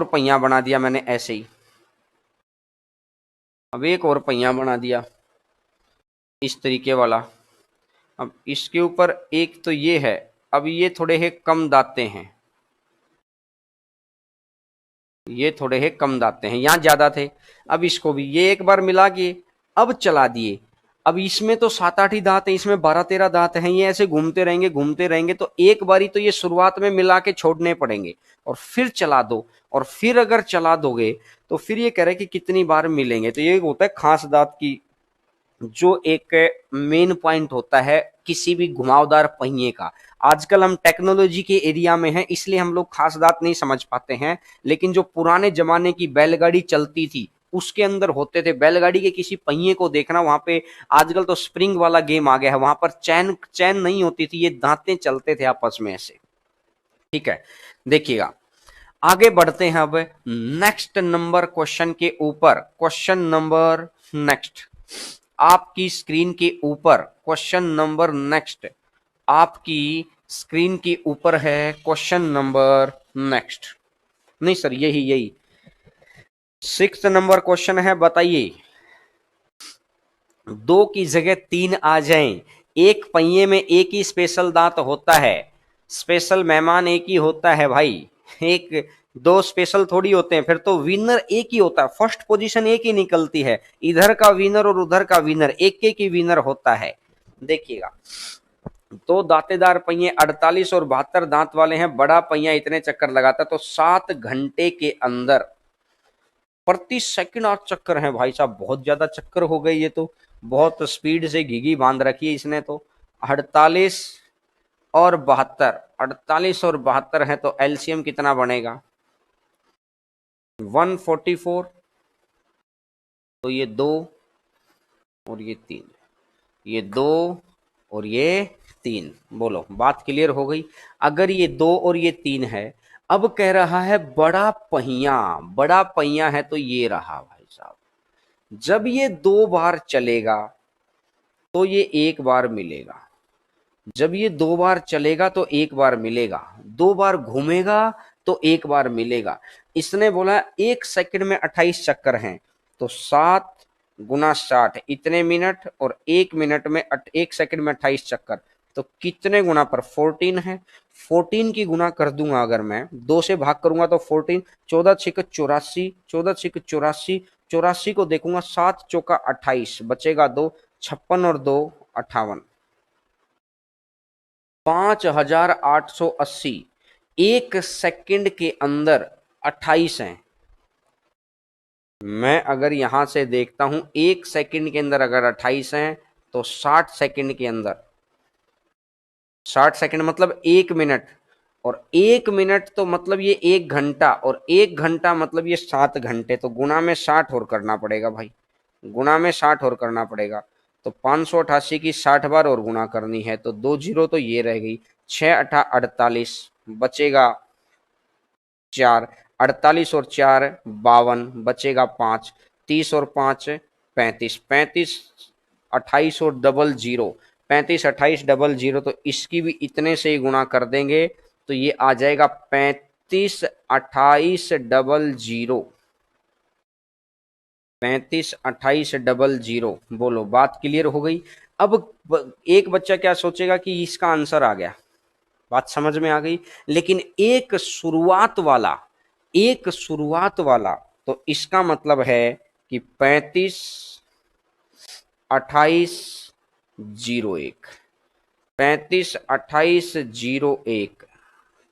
पहिया बना दिया मैंने ऐसे ही, अब एक और पहिया बना दिया इस तरीके वाला। अब इसके ऊपर एक तो ये है, अब ये थोड़े है कम दाते हैं, ये थोड़े है कम दाते हैं, यहां ज्यादा थे। अब इसको भी ये एक बार मिला के अब चला दिए। अब इसमें तो 7-8 ही दांत हैं, इसमें 12-13 दांत हैं, ये ऐसे घूमते रहेंगे तो एक बारी तो ये शुरुआत में मिला के छोड़ने पड़ेंगे और फिर चला दो। और फिर अगर चला दोगे तो फिर ये कह रहे कि कितनी बार मिलेंगे। तो ये होता है खास दांत की जो एक मेन पॉइंट होता है किसी भी घुमावदार पहिए का। आजकल हम टेक्नोलॉजी के एरिया में हैं, इसलिए हम लोग खास बात नहीं समझ पाते हैं, लेकिन जो पुराने जमाने की बैलगाड़ी चलती थी उसके अंदर होते थे। बैलगाड़ी के किसी पहिए को देखना, वहां पे आजकल तो स्प्रिंग वाला गेम आ गया है, वहां पर चैन चैन नहीं होती थी, ये दांतें चलते थे आपस में ऐसे, ठीक है। देखिएगा आगे बढ़ते हैं अब नेक्स्ट नंबर क्वेश्चन के ऊपर। क्वेश्चन नंबर नेक्स्ट आपकी स्क्रीन के ऊपर, क्वेश्चन नंबर नेक्स्ट आपकी स्क्रीन के ऊपर है, क्वेश्चन नंबर नेक्स्ट, नहीं सर यही यही 6th नंबर क्वेश्चन है। बताइए 2 की जगह 3 आ जाएं, एक पहिए में एक ही स्पेशल दांत होता है, स्पेशल मेहमान एक ही होता है भाई, एक दो स्पेशल थोड़ी होते हैं, फिर तो विनर एक ही होता है, फर्स्ट पोजीशन एक ही निकलती है, इधर का विनर और उधर का विनर एक ही विनर होता है। देखिएगा दो दांतेदार पहिए 48 और 72 दांत वाले हैं, बड़ा पहिया इतने चक्कर लगाता है तो 7 घंटे के अंदर प्रति सेकंड 8 चक्कर हैं भाई साहब, बहुत ज्यादा चक्कर हो गई, ये तो बहुत स्पीड से घिघी बांध रखी है इसने तो। 48 और 72, 48 और 72 है तो एलसीएम कितना बनेगा 144, तो ये 2 और ये 3, ये 2 और ये 3, बोलो बात क्लियर हो गई। अगर ये 2 और ये 3 है, अब कह रहा है बड़ा पहिया, बड़ा पहिया है तो ये रहा भाई साहब, जब ये 2 बार चलेगा तो ये एक बार मिलेगा, जब ये 2 बार चलेगा तो एक बार मिलेगा, 2 बार घूमेगा तो एक बार मिलेगा। इसने बोला 1 सेकंड में 28 चक्कर हैं, तो 7 गुना 60 इतने मिनट, और 1 मिनट में 1 सेकंड में 28 चक्कर, तो कितने गुना पर 14 है, 14 की गुना कर दूंगा अगर मैं 2 से भाग करूंगा तो 14, 14 छिक 84, 14 छिक 84, 84 को देखूंगा 7 चौका 28, बचेगा 2, 56 और 2 58, 5880 1 सेकंड के अंदर 28 हैं। मैं अगर यहां से देखता हूं 1 सेकंड के अंदर अगर 28 हैं तो 60 सेकंड के अंदर, 60 सेकंड मतलब 1 मिनट, और 1 मिनट तो मतलब ये 1 घंटा, और 1 घंटा मतलब ये 7 घंटे, तो गुना में 60 और करना पड़ेगा भाई, गुना में 60 और करना पड़ेगा। तो 588 की 60 बार और गुना करनी है, तो 2 जीरो तो ये रह गई, 6 अठा 48, बचेगा 4, 48 और 4 52, बचेगा 5, 30 और 5 35, 35 28 और डबल जीरो, 35 28 डबल जीरो, तो इसकी भी इतने से ही गुणा कर देंगे तो ये आ जाएगा 35 28 डबल जीरो, 35 28 डबल जीरो। बोलो बात क्लियर हो गई। अब एक बच्चा क्या सोचेगा कि इसका आंसर आ गया, बात समझ में आ गई, लेकिन एक शुरुआत वाला तो इसका मतलब है कि 35 28 01, 35 28 01,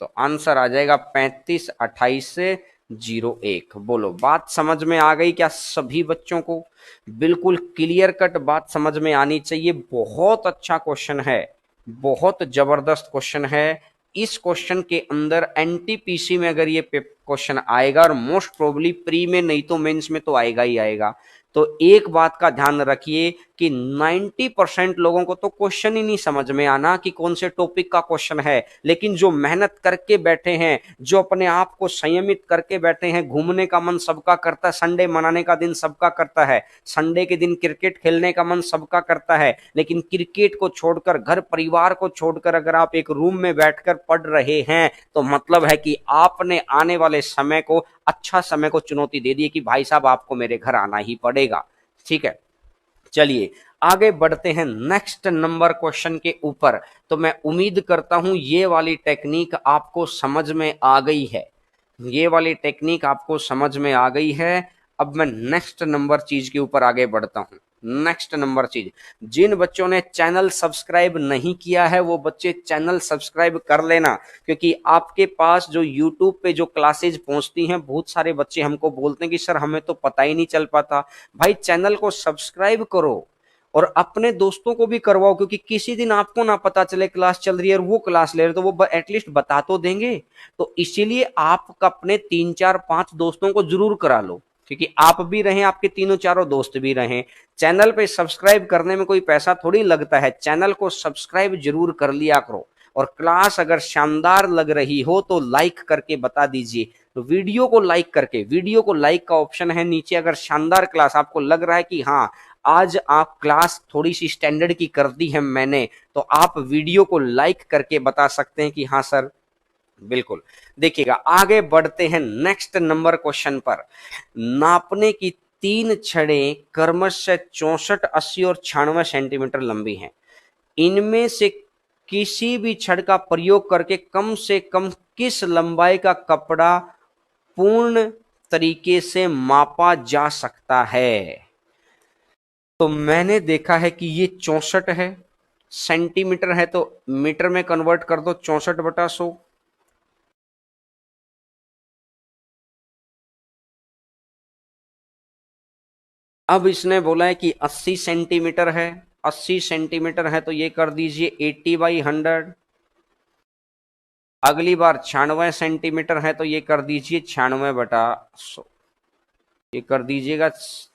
तो आंसर आ जाएगा 35 28 01। बोलो बात समझ में आ गई क्या सभी बच्चों को? बिल्कुल क्लियर कट बात समझ में आनी चाहिए। बहुत अच्छा क्वेश्चन है, बहुत जबरदस्त क्वेश्चन है। इस क्वेश्चन के अंदर एनटीपीसी में अगर ये क्वेश्चन आएगा, और मोस्ट प्रोबेबली प्री में नहीं तो मेंस में तो आएगा ही आएगा, तो एक बात का ध्यान रखिए कि 90% लोगों को तो क्वेश्चन ही नहीं समझ में आना कि कौन से टॉपिक का क्वेश्चन है, लेकिन जो मेहनत करके बैठे हैं, जो अपने आप को संयमित करके बैठे हैं, घूमने का मन सबका करता है, संडे मनाने का दिन सबका करता है, संडे के दिन क्रिकेट खेलने का मन सबका करता है, लेकिन क्रिकेट को छोड़कर, घर परिवार को छोड़कर अगर आप एक रूम में बैठकर पढ़ रहे हैं तो मतलब है कि आपने आने वाले समय को, अच्छा समय को चुनौती दे दी है कि भाई साहब आपको मेरे घर आना ही पड़ेगा। ठीक है, चलिए आगे बढ़ते हैं नेक्स्ट नंबर क्वेश्चन के ऊपर। तो मैं उम्मीद करता हूं ये वाली टेक्निक आपको समझ में आ गई है, ये वाली टेक्निक आपको समझ में आ गई है। अब मैं नेक्स्ट नंबर चीज के ऊपर आगे बढ़ता हूं। नेक्स्ट नंबर चीज, जिन बच्चों ने चैनल सब्सक्राइब नहीं किया है वो बच्चे चैनल सब्सक्राइब कर लेना, क्योंकि आपके पास जो यूट्यूब पे जो क्लासेज पहुंचती हैं, बहुत सारे बच्चे हमको बोलते हैं कि सर हमें तो पता ही नहीं चल पाता। भाई चैनल को सब्सक्राइब करो और अपने दोस्तों को भी करवाओ, क्योंकि किसी दिन आपको ना पता चले क्लास चल रही है और वो क्लास ले रहे तो वो एटलीस्ट बता तो देंगे। तो इसीलिए आप अपने 3 4 5 दोस्तों को जरूर करा लो, क्योंकि आप भी रहें, आपके तीनों चारों दोस्त भी रहें। चैनल पे सब्सक्राइब करने में कोई पैसा थोड़ी लगता है, चैनल को सब्सक्राइब जरूर कर लिया करो। और क्लास अगर शानदार लग रही हो तो लाइक करके बता दीजिए, तो वीडियो को लाइक करके, वीडियो को लाइक का ऑप्शन है नीचे, अगर शानदार क्लास आपको लग रहा है कि हाँ आज आप क्लास थोड़ी सी स्टैंडर्ड की कर दी है मैंने, तो आप वीडियो को लाइक करके बता सकते हैं कि हाँ सर बिल्कुल। देखिएगा आगे बढ़ते हैं नेक्स्ट नंबर क्वेश्चन पर। नापने की 3 छड़ें क्रमशः 64, 80 और 96 सेंटीमीटर लंबी हैं। इनमें से किसी भी छड़ का प्रयोग करके कम से कम किस लंबाई का कपड़ा पूर्ण तरीके से मापा जा सकता है? तो मैंने देखा है कि ये 64 है, सेंटीमीटर है तो मीटर में कन्वर्ट कर दो, 64/100। अब इसने बोला है कि 80 सेंटीमीटर है, 80 सेंटीमीटर है तो ये कर दीजिए 80/100। अगली बार 96 सेंटीमीटर है तो ये कर दीजिए 96/100, ये कर दीजिएगा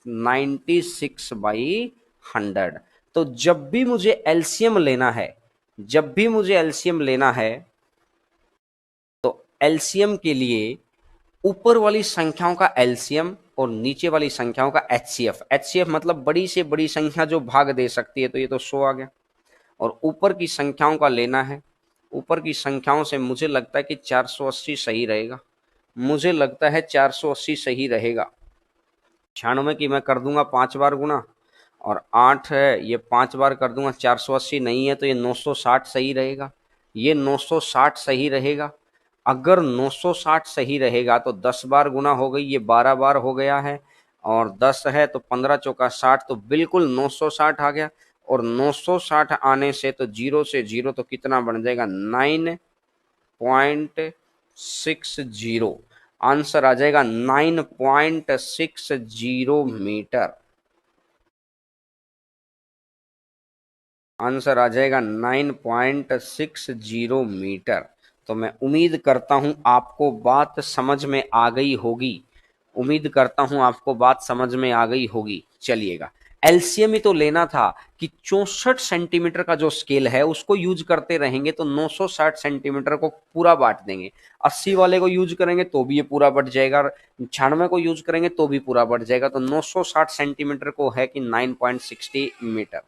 96/100। तो जब भी मुझे एलसीएम लेना है, जब भी मुझे एलसीएम लेना है तो एलसीएम के लिए ऊपर वाली संख्याओं का एलसीएम और नीचे वाली संख्याओं का एचसीएफ। एचसीएफ मतलब बड़ी से बड़ी संख्या जो भाग दे सकती है, तो ये तो 100 आ गया। और ऊपर की संख्याओं का लेना है, ऊपर की संख्याओं से मुझे लगता है कि 480 सही रहेगा, मुझे लगता है 480 सही रहेगा। 96 की मैं कर दूंगा 5 बार गुना, और 8 है ये 5 बार कर दूंगा, 480 नहीं है तो ये 960 सही रहेगा, ये 960 सही रहेगा। अगर 960 सही रहेगा तो 10 बार गुना हो गई, ये 12 बार हो गया है, और 10 है तो 15 चौका 60, तो बिल्कुल 960 आ गया। और 960 आने से तो जीरो से जीरो तो कितना बन जाएगा, 9.60। आंसर आ जाएगा 9.60 मीटर। आंसर आ जाएगा 9.60 मीटर। तो मैं उम्मीद करता हूं आपको बात समझ में आ गई होगी, उम्मीद करता हूं आपको बात समझ में आ गई होगी। चलिएगा एलसीएम ही तो लेना था कि 64 सेंटीमीटर का जो स्केल है उसको यूज करते रहेंगे तो 960 सेंटीमीटर को पूरा बांट देंगे, 80 वाले को यूज करेंगे तो भी ये पूरा बढ़ जाएगा, 96 को यूज करेंगे तो भी पूरा बढ़ जाएगा, तो 960 सेंटीमीटर को है कि 9.60 मीटर।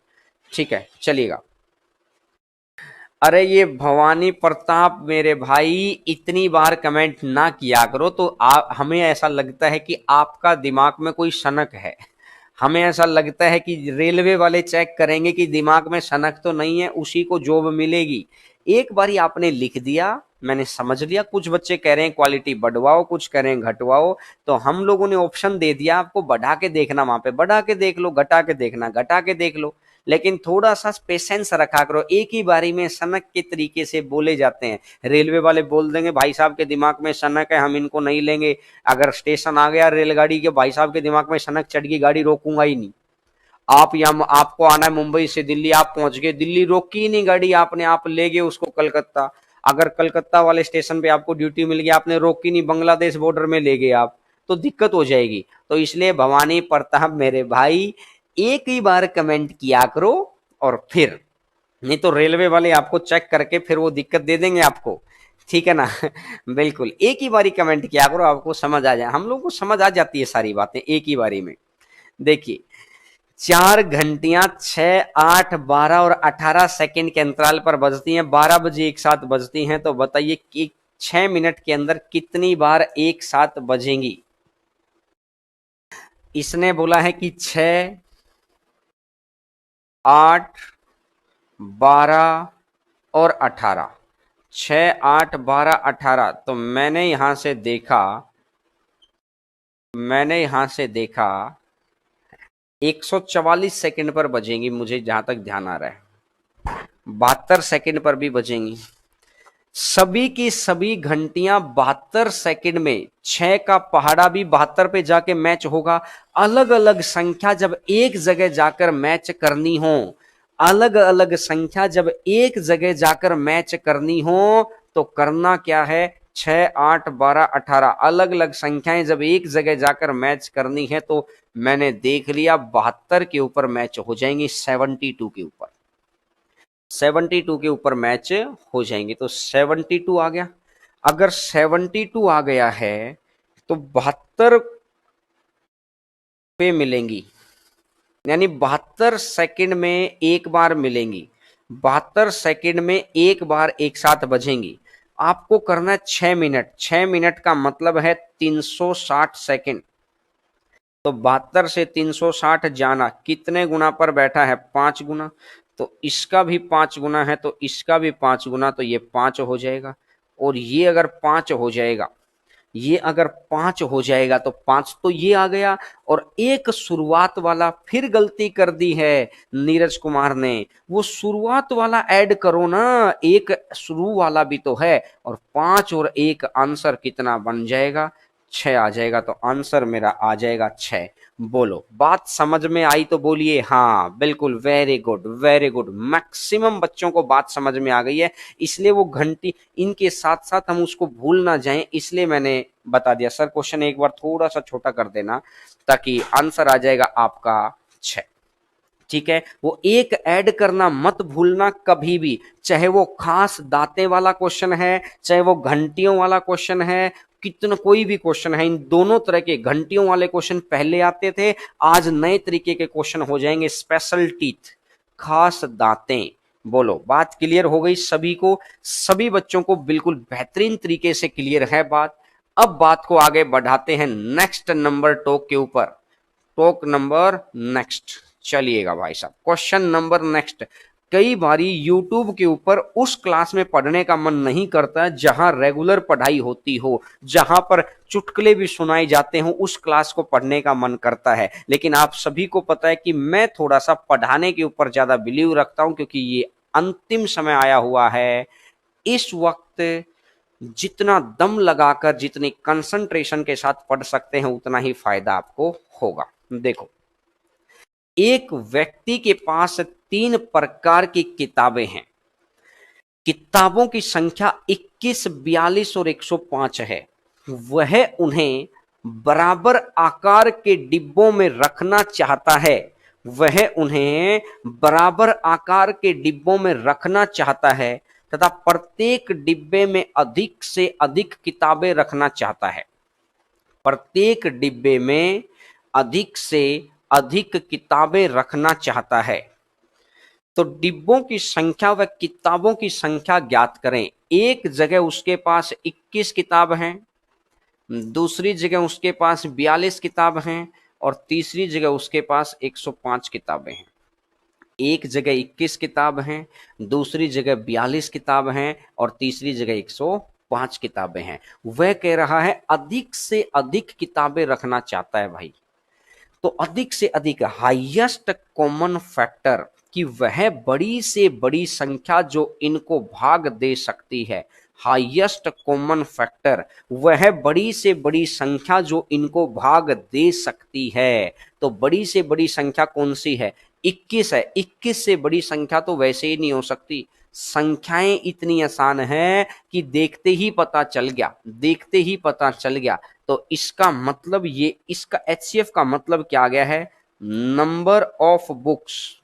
ठीक है चलिएगा। अरे ये भवानी प्रताप मेरे भाई, इतनी बार कमेंट ना किया करो, तो हमें ऐसा लगता है कि आपका दिमाग में कोई सनक है, हमें ऐसा लगता है कि रेलवे वाले चेक करेंगे कि दिमाग में सनक तो नहीं है, उसी को जॉब मिलेगी। एक बारी आपने लिख दिया, मैंने समझ लिया, कुछ बच्चे कह रहे हैं क्वालिटी बढ़वाओ, कुछ कह रहे हैं घटवाओ, तो हम लोगों ने ऑप्शन दे दिया आपको, बढ़ा के देखना, वहां पे बढ़ा के देख लो, घटा के देखना, घटा के देख लो, लेकिन थोड़ा सा पेशेंस रखा करो, एक ही बारी में सनक के तरीके से बोले जाते हैं। रेलवे वाले बोल देंगे भाई साहब के दिमाग में सनक है, हम इनको नहीं लेंगे, अगर स्टेशन आ गया रेलगाड़ी के, भाई साहब के दिमाग में सनक चढ़ गई, गाड़ी रोकूंगा ही नहीं। आप यहाँ, आपको आना है मुंबई से दिल्ली, आप पहुंच गए दिल्ली, रोकी ही नहीं गाड़ी आपने, आप ले गए उसको कलकत्ता, अगर कलकत्ता वाले स्टेशन पे आपको ड्यूटी मिल गई, आपने रोकी नहीं, बांग्लादेश बॉर्डर में ले गए आप, तो दिक्कत हो जाएगी। तो इसलिए भवानी प्रताप मेरे भाई एक ही बार कमेंट किया करो, और फिर नहीं तो रेलवे वाले आपको चेक करके फिर वो दिक्कत दे देंगे आपको, ठीक है ना। बिल्कुल एक ही बारी कमेंट किया करो, आपको समझ आ जाए, हम लोग को समझ आ जाती है सारी बातें एक ही बारी में। देखिए 4 घंटियां 6, 8, 12 और 18 सेकंड के अंतराल पर बजती हैं, 12 बजे एक साथ बजती हैं, तो बताइए कि 6 मिनट के अंदर कितनी बार एक साथ बजेंगी। इसने बोला है कि 6, 8, 12 और 18, 6, 8, 12, 18, तो मैंने यहां से देखा 144 सेकंड पर बजेंगी, मुझे जहां तक ध्यान आ रहा है। 72 सेकंड पर भी बजेंगी। सभी की सभी घंटियां 72 सेकंड में, 6 का पहाड़ा भी 72 पे जाके मैच होगा। अलग अलग संख्या जब एक जगह जाकर मैच करनी हो, अलग अलग संख्या जब एक जगह जाकर मैच करनी हो, तो करना क्या है, 6, 8, 12, 18 अलग अलग संख्याएं जब एक जगह जाकर मैच करनी है, तो मैंने देख लिया 72 के ऊपर मैच हो जाएंगी, 72 के ऊपर, 72 के ऊपर मैच हो जाएंगे। तो 72 आ गया। अगर 72 आ गया है तो 72 पे मिलेंगी, यानी 72 सेकंड में एक बार मिलेंगी, 72 सेकंड में एक बार एक साथ बजेंगी। आपको करना है 6 मिनट, 6 मिनट का मतलब है 360 सेकंड। तो 72 से 360 जाना कितने गुना पर बैठा है, 5 गुना। तो इसका भी 5 गुना है, तो इसका भी 5 गुना, तो ये 5 हो जाएगा। और ये अगर 5 हो जाएगा, ये अगर 5 हो जाएगा, तो 5 तो ये आ गया। और एक शुरुआत वाला फिर गलती कर दी है नीरज कुमार ने, वो शुरुआत वाला ऐड करो ना, एक शुरू वाला भी तो है। और 5 और 1 आंसर कितना बन जाएगा, 6 आ जाएगा। तो आंसर मेरा आ जाएगा 6। बोलो बात समझ में आई तो बोलिए हाँ बिल्कुल, very good very good. Maximum बच्चों को बात समझ में आ गई है, इसलिए वो घंटी इनके साथ साथ हम उसको भूल ना जाएं, इसलिए मैंने बता दिया। सर क्वेश्चन एक बार थोड़ा सा छोटा कर देना, ताकि आंसर आ जाएगा आपका 6। ठीक है, वो एक ऐड करना मत भूलना कभी भी, चाहे वो खास दांतें वाला क्वेश्चन है, चाहे वो घंटियों वाला क्वेश्चन है, कितना कोई भी क्वेश्चन है, इन दोनों तरह के घंटियों वाले क्वेश्चन पहले आते थे, आज नए तरीके के क्वेश्चन हो जाएंगे, स्पेशल टीथ, खास दांतें। बोलो बात क्लियर हो गई सभी को, सभी बच्चों को बिल्कुल बेहतरीन तरीके से क्लियर है बात। अब बात को आगे बढ़ाते हैं नेक्स्ट नंबर टॉक के ऊपर, टॉक नंबर नेक्स्ट। चलिएगा भाई साहब, क्वेश्चन नंबर नेक्स्ट। कई बारी यूट्यूब के ऊपर उस क्लास में पढ़ने का मन नहीं करता जहां रेगुलर पढ़ाई होती हो, जहां पर चुटकुले भी सुनाए जाते हो, उस क्लास को पढ़ने का मन करता है। लेकिन आप सभी को पता है कि मैं थोड़ा सा पढ़ाने के ऊपर ज्यादा बिलीव रखता हूं, क्योंकि ये अंतिम समय आया हुआ है। इस वक्त जितना दम लगाकर, जितनी कंसंट्रेशन के साथ पढ़ सकते हैं, उतना ही फायदा आपको होगा। देखो, एक व्यक्ति के पास 3 प्रकार की किताबें हैं। किताबों की संख्या 21, 42 और 105 है। वह उन्हें बराबर आकार के डिब्बों में रखना चाहता है, वह उन्हें बराबर आकार के डिब्बों में रखना चाहता है तथा प्रत्येक डिब्बे में अधिक से अधिक किताबें रखना चाहता है। प्रत्येक डिब्बे में अधिक से अधिक किताबें रखना चाहता है। तो डिब्बों की संख्या व किताबों की संख्या ज्ञात करें। एक जगह उसके पास 21 किताब हैं, दूसरी जगह उसके पास 42 किताब हैं, और तीसरी जगह उसके पास 105 किताबें हैं। एक जगह 21 किताब हैं, दूसरी जगह 42 किताब हैं, और तीसरी जगह 105 किताबें हैं। वह कह रहा है अधिक से अधिक किताबें रखना चाहता है भाई। तो अधिक से अधिक, हाईएस्ट कॉमन फैक्टर, कि वह बड़ी से बड़ी संख्या जो इनको भाग दे सकती है। हाईएस्ट कॉमन फैक्टर, वह बड़ी से बड़ी संख्या जो इनको भाग दे सकती है। तो बड़ी से बड़ी संख्या कौन सी है, 21 है। 21 से बड़ी संख्या तो वैसे ही नहीं हो सकती। संख्याएं इतनी आसान है कि देखते ही पता चल गया, देखते ही पता चल गया। तो इसका मतलब ये, इसका HCF का मतलब क्या आ गया है, नंबर ऑफ बुक्स।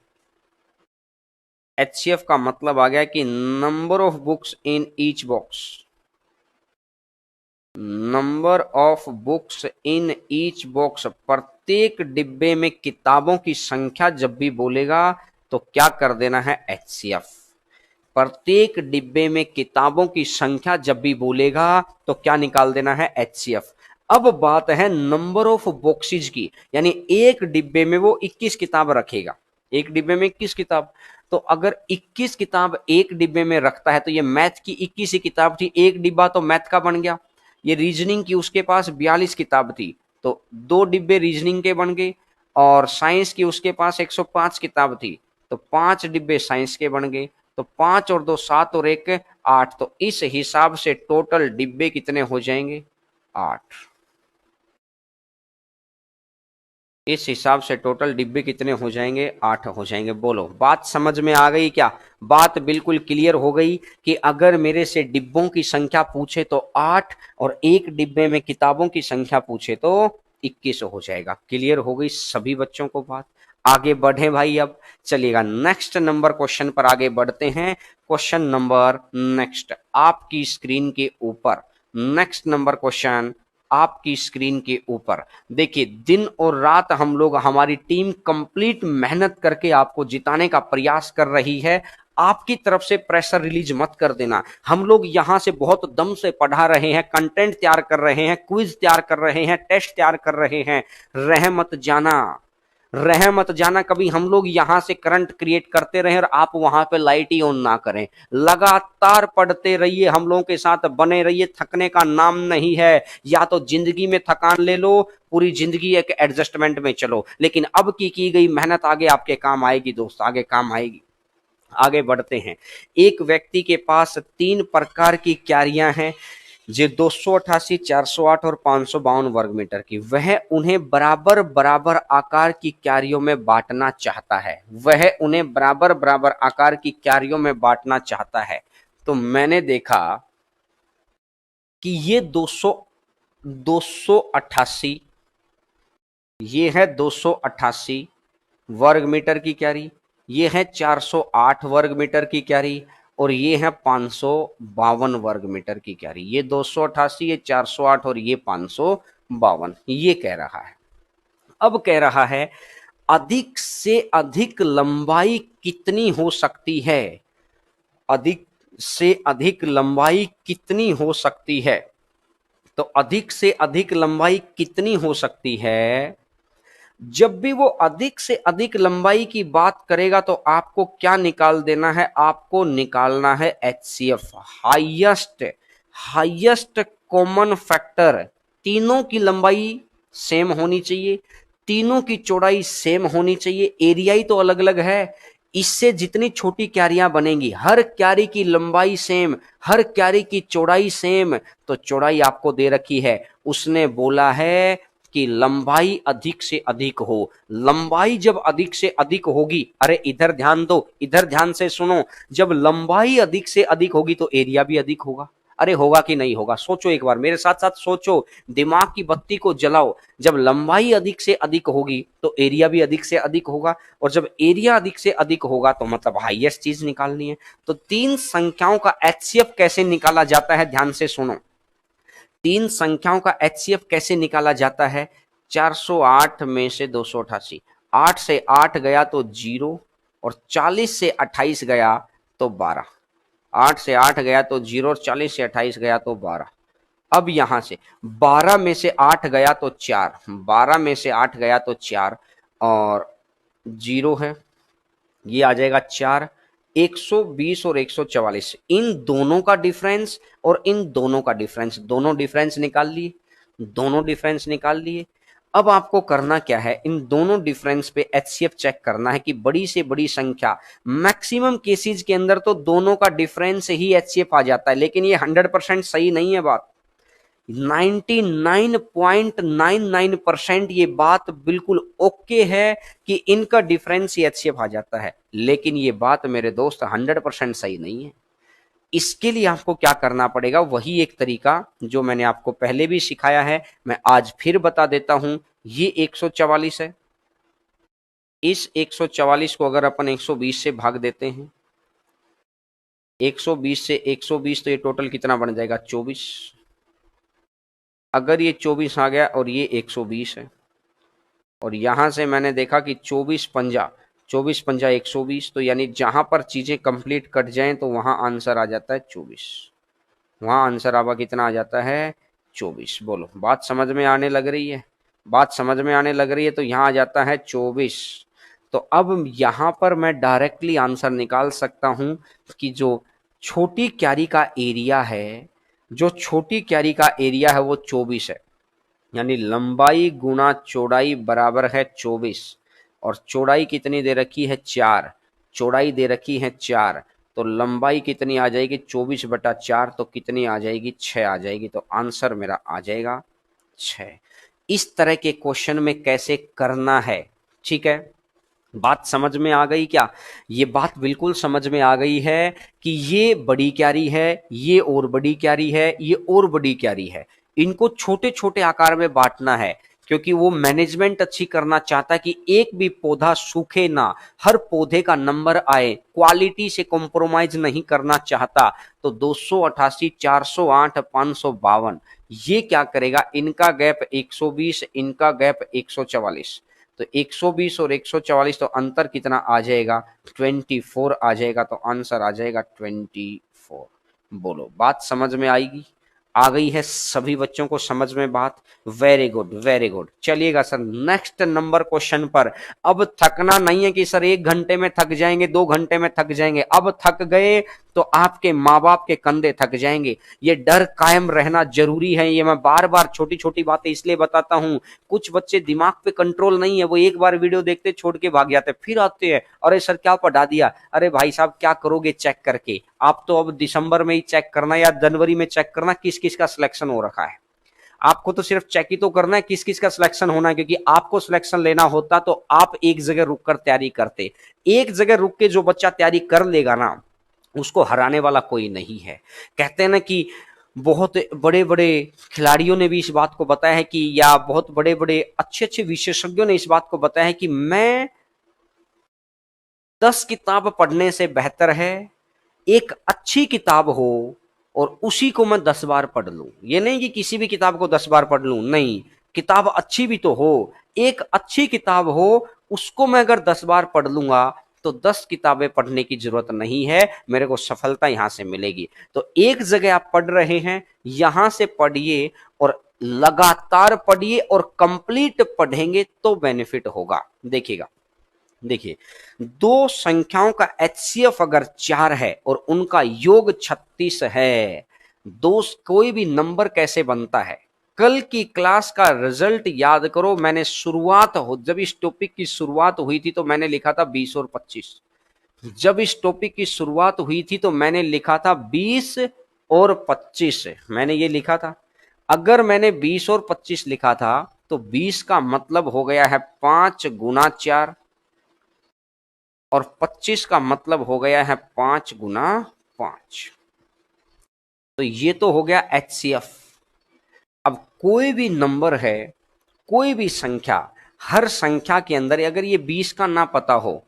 HCF का मतलब आ गया कि number of books in each box, number of books in each box, प्रत्येक डिब्बे में किताबों की संख्या जब भी बोलेगा तो क्या कर देना है, HCF। प्रत्येक डिब्बे में किताबों की संख्या जब भी बोलेगा तो क्या निकाल देना है, HCF। अब बात है नंबर ऑफ बॉक्सेज की, यानी एक डिब्बे में वो 21 किताब रखेगा, एक डिब्बे में 21 किताब। तो अगर 21 किताब एक डिब्बे में रखता है तो ये मैथ की 21 ही किताब थी, एक डिब्बा तो मैथ का बन गया। ये रीजनिंग की उसके पास 42 किताब थी, तो 2 डिब्बे रीजनिंग के बन गए। और साइंस की उसके पास 105 किताब थी, तो 5 डिब्बे साइंस के बन गए। तो 5 और 2 7 और 1 8। तो इस हिसाब से टोटल डिब्बे कितने हो जाएंगे, 8। इस हिसाब से टोटल डिब्बे कितने हो जाएंगे, 8 हो जाएंगे। बोलो बात समझ में आ गई क्या, बात बिल्कुल क्लियर हो गई कि अगर मेरे से डिब्बों की संख्या पूछे तो 8, और एक डिब्बे में किताबों की संख्या पूछे तो 21 हो जाएगा। क्लियर हो गई सभी बच्चों को बात। आगे बढ़े भाई, अब चलिएगा नेक्स्ट नंबर क्वेश्चन पर आगे बढ़ते हैं। क्वेश्चन नंबर नेक्स्ट आपकी स्क्रीन के ऊपर, नेक्स्ट नंबर क्वेश्चन आपकी स्क्रीन के ऊपर देखिए। दिन और रात हम लोग, हमारी टीम कंप्लीट मेहनत करके आपको जिताने का प्रयास कर रही है। आपकी तरफ से प्रेशर रिलीज मत कर देना। हम लोग यहां से बहुत दम से पढ़ा रहे हैं, कंटेंट तैयार कर रहे हैं, क्विज तैयार कर रहे हैं, टेस्ट तैयार कर रहे हैं। रह मत जाना, रह मत जाना कभी। हम लोग यहां से करंट क्रिएट करते रहे और आप वहां पे लाइट ही ऑन ना करें। लगातार पढ़ते रहिए, हम लोगों के साथ बने रहिए, थकने का नाम नहीं है। या तो जिंदगी में थकान ले लो, पूरी जिंदगी एक एडजस्टमेंट में चलो, लेकिन अब की गई मेहनत आगे आपके काम आएगी दोस्त, आगे काम आएगी। आगे बढ़ते हैं। एक व्यक्ति के पास 3 प्रकार की क्यारियां हैं, जो 288, 408 और 552 वर्ग मीटर की। वह उन्हें बराबर बराबर आकार की क्यारियों में बांटना चाहता है, वह उन्हें बराबर बराबर आकार की क्यारियों में बांटना चाहता है। तो मैंने देखा कि ये 288, ये है 288 वर्ग मीटर की क्यारी, ये है 408 वर्ग मीटर की क्यारी, और ये है 552 वर्ग मीटर की क्यारी। ये 288, ये 408 और ये 552। ये कह रहा है, अब कह रहा है अधिक से अधिक लंबाई कितनी हो सकती है, अधिक से अधिक लंबाई कितनी हो सकती है। तो अधिक से अधिक लंबाई कितनी हो सकती है, जब भी वो अधिक से अधिक लंबाई की बात करेगा तो आपको क्या निकाल देना है, आपको निकालना है HCF, highest highest common factor. तीनों की लंबाई सेम होनी चाहिए, तीनों की चौड़ाई सेम होनी चाहिए, एरिया ही तो अलग अलग है। इससे जितनी छोटी क्यारियां बनेंगी, हर क्यारी की लंबाई सेम, हर क्यारी की चौड़ाई सेम। तो चौड़ाई आपको दे रखी है, उसने बोला है कि लंबाई अधिक से अधिक हो। लंबाई जब अधिक से अधिक होगी, अरे इधर ध्यान दो, इधर ध्यान से सुनो, जब लंबाई अधिक से अधिक होगी तो एरिया भी अधिक होगा। अरे होगा कि नहीं होगा, सोचो एक बार मेरे साथ साथ सोचो, दिमाग की बत्ती को जलाओ। जब लंबाई अधिक से अधिक होगी तो एरिया भी अधिक से अधिक होगा, और जब एरिया अधिक से अधिक होगा तो मतलब हाईएस्ट चीज निकालनी है। तो 3 संख्याओं का HCF कैसे निकाला जाता है, ध्यान से सुनो। 3 संख्याओं का HCF कैसे निकाला जाता है, 408 में से 288, 8 से 8 गया तो 0, और 40 से 28 गया तो 12। 8 से 8 गया तो 0, और 40 से 28 गया तो 12। अब यहां से 12 में से 8 गया तो 4, 12 में से 8 गया तो 4, और 0 है, ये आ जाएगा 4। 120 और 144, इन दोनों का डिफरेंस और इन दोनों का डिफरेंस, दोनों डिफरेंस निकाल लिए, दोनों डिफरेंस निकाल लिए। अब आपको करना क्या है, इन दोनों डिफरेंस पे HCF चेक करना है कि बड़ी से बड़ी संख्या। मैक्सिमम केसेस के अंदर तो दोनों का डिफरेंस ही HCF आ जाता है, लेकिन ये 100% सही नहीं है बात। 99.99% ये बात बिल्कुल ओके है कि इनका डिफरेंस ही HCF आ जाता है, लेकिन ये बात मेरे दोस्त 100% सही नहीं है। इसके लिए आपको क्या करना पड़ेगा, वही एक तरीका जो मैंने आपको पहले भी सिखाया है, मैं आज फिर बता देता हूं। ये 144 है, इस 144 को अगर अपन 120 से भाग देते हैं, 120 से 120, तो ये टोटल कितना बन जाएगा, 24। अगर ये 24 आ गया और ये 120 है, और यहां से मैंने देखा कि 24 पंजा 120, तो यानी जहां पर चीजें कंप्लीट कट जाएं तो वहां आंसर आ जाता है 24। वहां आंसर आपका कितना आ जाता है, 24। बोलो, बात समझ में आने लग रही है, बात समझ में आने लग रही है। तो यहां आ जाता है 24। तो अब यहां पर मैं डायरेक्टली आंसर निकाल सकता हूं कि जो छोटी क्यारी का एरिया है, जो छोटी क्यारी का एरिया है वो 24 है, यानी लंबाई गुना चौड़ाई बराबर है 24। और चौड़ाई कितनी दे रखी है, 4। चौड़ाई दे रखी है 4, तो लंबाई कितनी आ जाएगी, 24/4, तो कितनी आ जाएगी, 6 आ जाएगी। तो आंसर मेरा आ जाएगा 6। इस तरह के क्वेश्चन में कैसे करना है, ठीक है। बात समझ में आ गई क्या, ये बात बिल्कुल समझ में आ गई है कि ये बड़ी क्यारी है, ये और बड़ी क्यारी है, ये और बड़ी क्यारी है, इनको छोटे छोटे आकार में बांटना है, क्योंकि वो मैनेजमेंट अच्छी करना चाहता है कि एक भी पौधा सूखे ना, हर पौधे का नंबर आए, क्वालिटी से कॉम्प्रोमाइज नहीं करना चाहता। तो 288, 408, 552, ये क्या करेगा, इनका गैप 120, इनका गैप 144, तो 120 और 144, तो अंतर कितना आ जाएगा, 24 आ जाएगा। तो आंसर आ जाएगा 24। बोलो, बात समझ में आएगी, आ गई है सभी बच्चों को समझ में बात। Very good, very good. चलिएगा सर नेक्स्ट नंबर क्वेश्चन पर। अब थकना नहीं है कि सर 1 घंटे में थक जाएंगे, 2 घंटे में थक जाएंगे। अब थक गए तो आपके माँ बाप के कंधे थक जाएंगे। ये डर कायम रहना जरूरी है। ये मैं बार बार छोटी छोटी बातें इसलिए बताता हूं, कुछ बच्चे दिमाग पे कंट्रोल नहीं है, वो एक बार वीडियो देखते छोड़ के भाग जाते, फिर आते हैं, अरे सर क्या पढ़ा दिया। अरे भाई साहब, क्या करोगे चेक करके, आप तो अब दिसंबर में ही चेक करना या जनवरी में चेक करना किस किस का सिलेक्शन हो रखा है। आपको तो सिर्फ चेक ही तो करना है किस किस का सिलेक्शन होना है, क्योंकि आपको सिलेक्शन लेना होता तो आप एक जगह रुककर तैयारी करते। एक जगह रुक के जो बच्चा तैयारी कर लेगा ना, उसको हराने वाला कोई नहीं है। कहते हैं ना कि बहुत बड़े बड़े खिलाड़ियों ने भी इस बात को बताया है कि, या बहुत बड़े बड़े अच्छे अच्छे विशेषज्ञों ने इस बात को बताया है कि मैं 10 किताब पढ़ने से बेहतर है एक अच्छी किताब हो और उसी को मैं 10 बार पढ़ लूं। ये नहीं कि किसी भी किताब को 10 बार पढ़ लूं, नहीं, किताब अच्छी भी तो हो। एक अच्छी किताब हो, उसको मैं अगर 10 बार पढ़ लूंगा तो 10 किताबें पढ़ने की जरूरत नहीं है, मेरे को सफलता यहां से मिलेगी। तो एक जगह आप पढ़ रहे हैं, यहां से पढ़िए और लगातार पढ़िए और कंप्लीट पढ़ेंगे तो बेनिफिट होगा। देखिएगा, देखिए, दो संख्याओं का एचसीएफ अगर 4 है और उनका योग 36 है, दोस्त कोई भी नंबर कैसे बनता है। कल की क्लास का रिजल्ट याद करो, मैंने शुरुआत हो जब इस टॉपिक की शुरुआत हुई थी तो मैंने लिखा था 20 और 25। जब इस टॉपिक की शुरुआत हुई थी तो मैंने लिखा था 20 और 25, मैंने ये लिखा था। अगर मैंने 20 और 25 लिखा था तो 20 का मतलब हो गया है 5 गुना 4, और 25 का मतलब हो गया है 5 गुना 5। तो ये तो हो गया एचसीएफ। अब कोई भी नंबर है, कोई भी संख्या, हर संख्या के अंदर अगर ये 20 का ना पता हो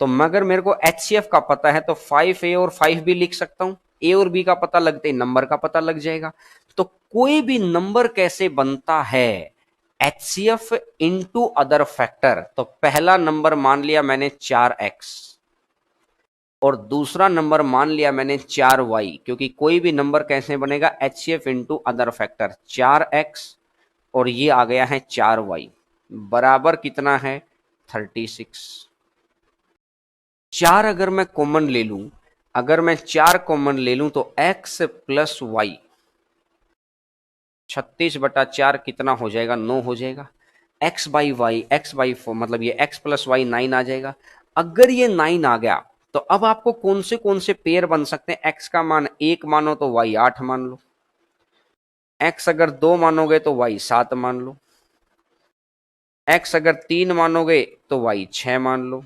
तो मगर मेरे को एचसीएफ का पता है तो 5A और 5B लिख सकता हूं। ए और बी का पता लगते ही नंबर का पता लग जाएगा। तो कोई भी नंबर कैसे बनता है, एचसीएफ इंटू अदर फैक्टर। तो पहला नंबर मान लिया मैंने 4x और दूसरा नंबर मान लिया मैंने 4y, क्योंकि कोई भी नंबर कैसे बनेगा, HCF into other factor. 4x और ये आ गया है 4y बराबर कितना है, 36। 4 अगर मैं कॉमन ले लूं, अगर मैं 4 कॉमन ले लूं तो x प्लस वाई, 36/4 कितना हो जाएगा, 9 हो जाएगा। x by y, x by 4 मतलब ये x प्लस वाई 9 आ जाएगा। अगर ये 9 आ गया तो अब आपको कौन से पेयर बन सकते हैं, x का मान 1 मानो तो y 8 मान लो, x अगर 2 मानोगे तो y 7 मान लो, x अगर 3 मानोगे तो y 6 मान लो,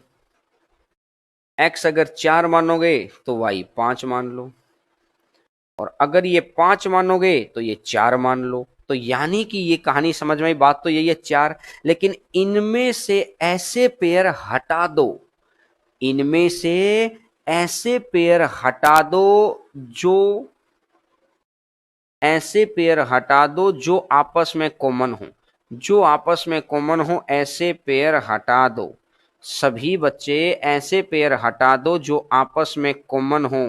x अगर 4 मानोगे तो y 5 मान लो, और अगर ये 5 मानोगे तो ये 4 मान लो। तो यानी कि ये कहानी समझ में आई, बात तो यही है 4। लेकिन इनमें से ऐसे पेयर हटा दो, इनमें से ऐसे पेयर हटा दो जो ऐसे पेयर हटा दो जो आपस में कॉमन हो, जो आपस में कॉमन हो ऐसे पेयर हटा दो। सभी बच्चे ऐसे पेयर हटा दो जो आपस में कॉमन हो।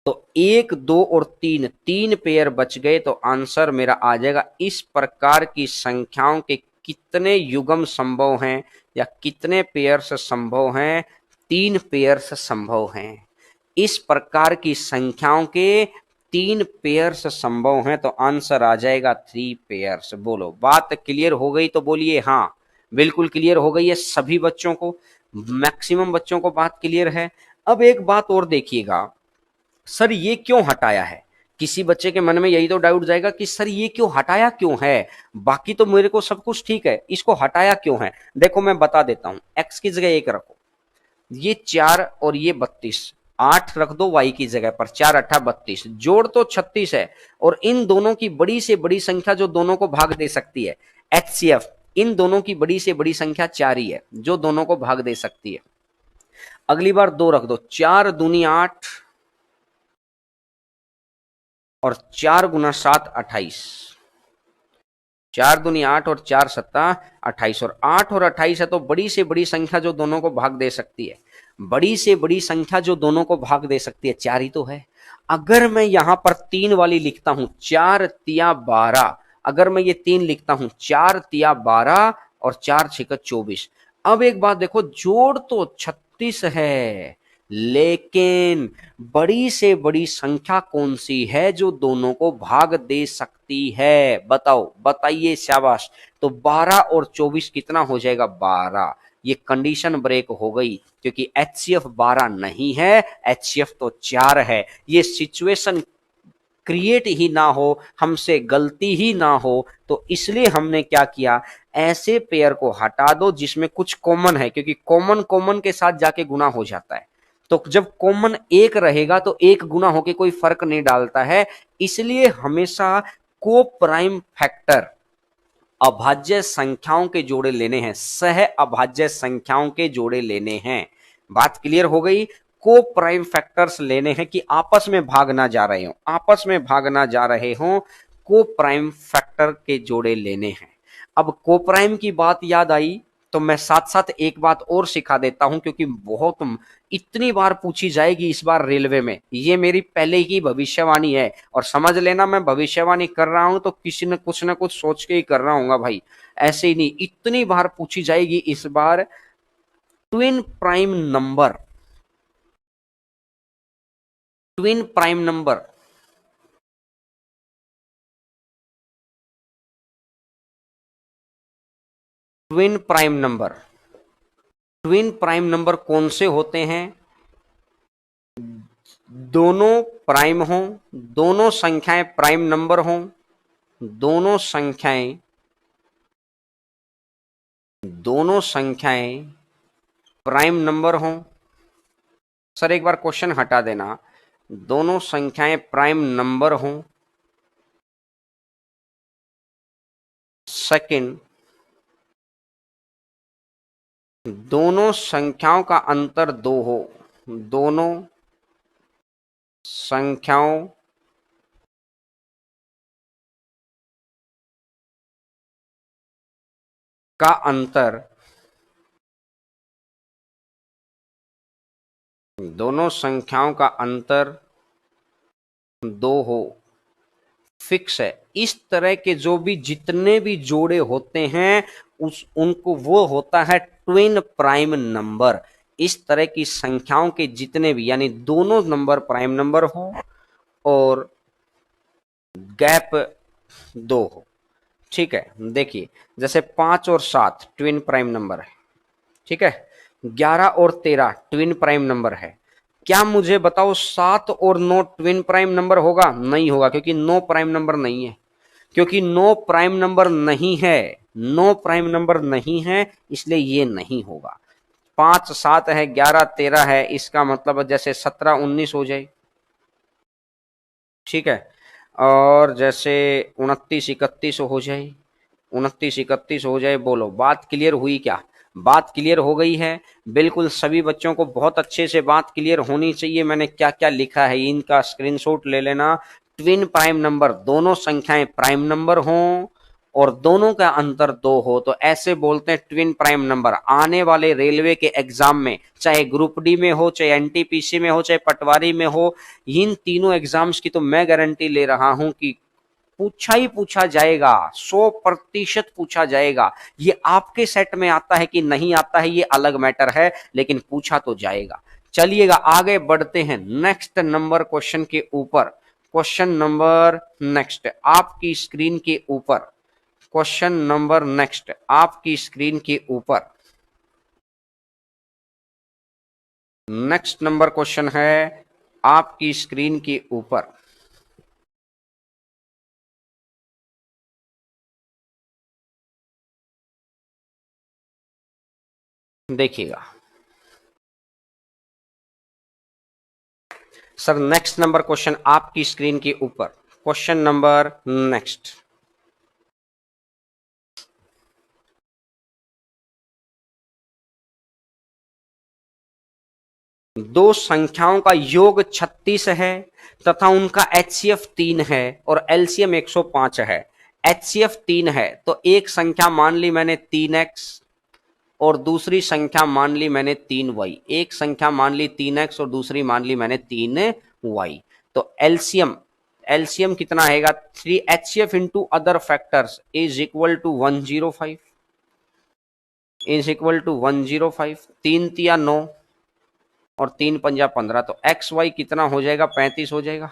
तो 1 2 और 3, 3 पेयर बच गए। तो आंसर मेरा आ जाएगा इस प्रकार की संख्याओं के कितने युग्म संभव हैं या कितने पेयर्स संभव हैं। 3 पेयर्स संभव हैं। इस प्रकार की संख्याओं के 3 पेयर्स संभव हैं। तो आंसर आ जाएगा 3 पेयर्स। बोलो बात क्लियर हो गई तो बोलिए हाँ। बिल्कुल क्लियर हो गई है सभी बच्चों को, मैक्सिमम बच्चों को बात क्लियर है। अब एक बात और देखिएगा, सर ये क्यों हटाया है। किसी बच्चे के मन में यही तो डाउट जाएगा कि सर ये क्यों हटाया क्यों है, बाकी तो मेरे को सब कुछ ठीक है, इसको हटाया क्यों है। देखो मैं बता देता हूं, एक्स की जगह 1 रखो, ये 4 और ये 32, 8 रख दो वाई की जगह पर, 4 8 32, जोड़ तो 36 है। और इन दोनों की बड़ी से बड़ी संख्या जो दोनों को भाग दे सकती है, एचसीएफ, इन दोनों की बड़ी से बड़ी संख्या 4 ही है जो दोनों को भाग दे सकती है। अगली बार 2 रख दो, 4 दूनी 8 और 4 गुना 7 28, 4 दूनी 8 और 4 सत्ता 28, और 8 और 28 है तो बड़ी से बड़ी संख्या जो दोनों को भाग दे सकती है, बड़ी से बड़ी संख्या जो दोनों को भाग दे सकती है 4 ही तो है। अगर मैं यहां पर 3 वाली लिखता हूं, 4 तिया 12, अगर मैं ये 3 लिखता हूं, 4 तिया 12 और 4 6 24। अब एक बात देखो, जोड़ तो 36 है, लेकिन बड़ी से बड़ी संख्या कौन सी है जो दोनों को भाग दे सकती है, बताओ बताइए, शाबाश। तो 12 और 24 कितना हो जाएगा, 12। ये कंडीशन ब्रेक हो गई क्योंकि एचसीएफ 12 नहीं है, एचसीएफ तो 4 है। ये सिचुएशन क्रिएट ही ना हो, हमसे गलती ही ना हो, तो इसलिए हमने क्या किया, ऐसे पेयर को हटा दो जिसमें कुछ कॉमन है, क्योंकि कॉमन कॉमन के साथ जाके गुना हो जाता है। तो जब कॉमन 1 रहेगा तो 1 गुना होके कोई फर्क नहीं डालता है। इसलिए हमेशा को प्राइम फैक्टर, अभाज्य संख्याओं के जोड़े लेने हैं, सह अभाज्य संख्याओं के जोड़े लेने हैं। बात क्लियर हो गई। को प्राइम फैक्टर्स लेने हैं कि आपस में भाग ना जा रहे हो, आपस में भाग ना जा रहे हो, को प्राइम फैक्टर के जोड़े लेने हैं। अब को प्राइम की बात याद आई तो मैं साथ साथ एक बात और सिखा देता हूं, क्योंकि बहुत इतनी बार पूछी जाएगी इस बार रेलवे में, ये मेरी पहले की भविष्यवाणी है। और समझ लेना मैं भविष्यवाणी कर रहा हूं तो किसी ने कुछ ना कुछ सोच के ही कर रहा हूँ भाई, ऐसे ही नहीं, इतनी बार पूछी जाएगी इस बार। Twin prime number, twin prime number, twin prime number, twin prime number कौन से होते हैं, दोनों प्राइम हो, दोनों संख्याएं प्राइम नंबर हो, दोनों संख्याएं, दोनों संख्याएं प्राइम नंबर हो। सर एक बार क्वेश्चन हटा देना, दोनों संख्याएं प्राइम नंबर हो। सेकंड, दोनों संख्याओं का अंतर 2 हो, दोनों संख्याओं का अंतर, दोनों संख्याओं का अंतर 2 हो, फिक्स है। इस तरह के जो भी जितने भी जोड़े होते हैं उनको वो होता है ट्विन प्राइम नंबर। इस तरह की संख्याओं के जितने भी, यानी दोनों नंबर प्राइम नंबर हो और गैप 2 हो। ठीक है, देखिए जैसे 5 और 7 ट्विन प्राइम नंबर है, ठीक है, 11 और 13 ट्विन प्राइम नंबर है। क्या मुझे बताओ 7 और 9 ट्विन प्राइम नंबर होगा, नहीं होगा, क्योंकि 9 प्राइम नंबर नहीं है, क्योंकि 9 प्राइम नंबर नहीं है, 9 प्राइम नंबर नहीं है, इसलिए ये नहीं होगा। 5 7 है, 11 13 है, इसका मतलब जैसे 17 19 हो जाए, ठीक है। और जैसे 29 31 हो जाए, 29 31 हो जाए, बोलो बात क्लियर हुई क्या? बात क्लियर हो गई है? बिल्कुल सभी बच्चों को बहुत अच्छे से बात क्लियर होनी चाहिए। मैंने क्या क्या लिखा है इनका स्क्रीनशॉट ले लेना। ट्विन प्राइम नंबर, दोनों संख्याएं प्राइम नंबर हों और दोनों का अंतर 2 हो तो ऐसे बोलते हैं ट्विन प्राइम नंबर। आने वाले रेलवे के एग्जाम में, चाहे ग्रुप डी में हो, चाहे एनटीपीसी में हो, चाहे पटवारी में हो, इन तीनों एग्जाम्स की तो मैं गारंटी ले रहा हूं कि पूछा ही पूछा जाएगा, 100% पूछा जाएगा। ये आपके सेट में आता है कि नहीं आता है ये अलग मैटर है, लेकिन पूछा तो जाएगा। चलिएगा आगे बढ़ते हैं नेक्स्ट नंबर क्वेश्चन के ऊपर। क्वेश्चन नंबर नेक्स्ट आपकी स्क्रीन के ऊपर, क्वेश्चन नंबर नेक्स्ट आपकी स्क्रीन के ऊपर। नेक्स्ट नंबर क्वेश्चन है आपकी स्क्रीन के ऊपर। देखिएगा सर, नेक्स्ट नंबर क्वेश्चन आपकी स्क्रीन के ऊपर। क्वेश्चन नंबर नेक्स्ट, दो संख्याओं का योग 36 है तथा उनका एचसीएफ 3 है और एलसीएम 105 है। एचसीएफ 3 है तो एक संख्या मान ली मैंने 3x और दूसरी संख्या मान ली मैंने 3y। एक संख्या मान ली 3x और दूसरी मान ली मैंने 3y। तो एलसीएम, एलसीएम कितना आएगा? 3 HCF into other factors is equal to 105, is equal to 105। 3 तिया 9 और 3 पंजा 15, तो एक्स वाई कितना हो जाएगा? 35 हो जाएगा।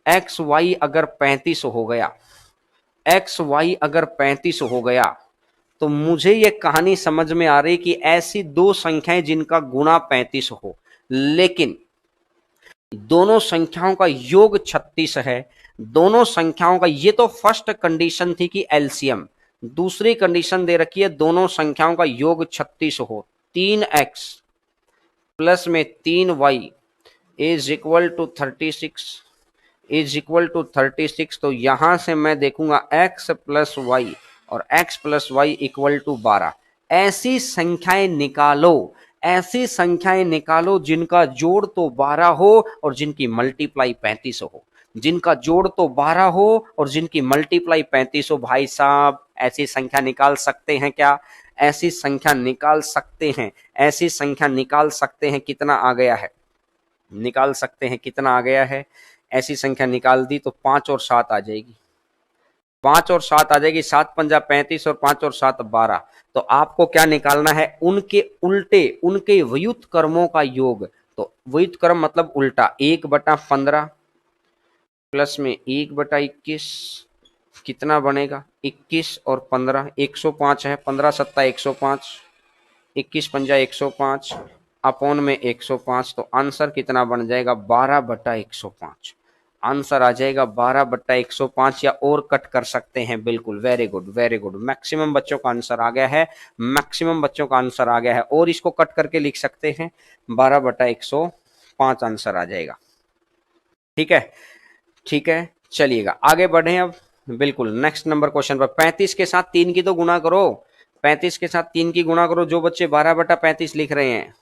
एक्स वाई अगर 35 हो गया, एक्स वाई अगर 35 हो गया तो मुझे ये कहानी समझ में आ रही कि ऐसी दो संख्याएं जिनका गुणा 35 हो लेकिन दोनों संख्याओं का योग 36 है। दोनों संख्याओं का, ये तो फर्स्ट कंडीशन थी कि एलसीएम। दूसरी कंडीशन दे रखी है दोनों संख्याओं का योग 36 हो। 3x प्लस में 3y is equal to 36, is equal to 36। तो यहां से मैं देखूंगा x प्लस वाई और x plus y equal to 12। ऐसी संख्याएं निकालो, ऐसी संख्याएं निकालो जिनका जोड़ तो 12 हो और जिनकी मल्टीप्लाई 35 हो। जिनका जोड़ तो 12 हो और जिनकी मल्टीप्लाई 35 हो। भाई साहब ऐसी संख्या निकाल सकते हैं क्या? ऐसी संख्या निकाल सकते हैं, ऐसी संख्या निकाल सकते हैं। कितना आ गया है? निकाल सकते हैं कितना आ गया है? ऐसी संख्या निकाल दी तो 5 और 7 आ जाएगी, 5 और 7 आ जाएगी। 7 पंजा 35 और 5 और 7 12। तो आपको क्या निकालना है? उनके उल्टे, उनके व्युत कर्मों का योग। तो व्युत कर्म मतलब उल्टा, 1/15 प्लस में 1/21 कितना बनेगा? 21 और 15 105 है। 15 सत्ता 105, 21 पंजा 105 अपॉन में 105। तो आंसर कितना बन जाएगा? 12/105। आंसर आ जाएगा 12/105। या और कट कर सकते हैं, बिल्कुल, very good very good. Maximum बच्चों का आंसर आ गया है, मैक्सिमम बच्चों का आंसर आ गया है। और इसको कट करके लिख सकते हैं, 12/105 आंसर आ जाएगा। ठीक है, ठीक है, चलिएगा आगे बढ़े अब। बिल्कुल नेक्स्ट नंबर क्वेश्चन पर। 35 के साथ 3 की तो गुणा करो, 35 के साथ 3 की गुणा करो। जो बच्चे 12/35 लिख रहे हैं,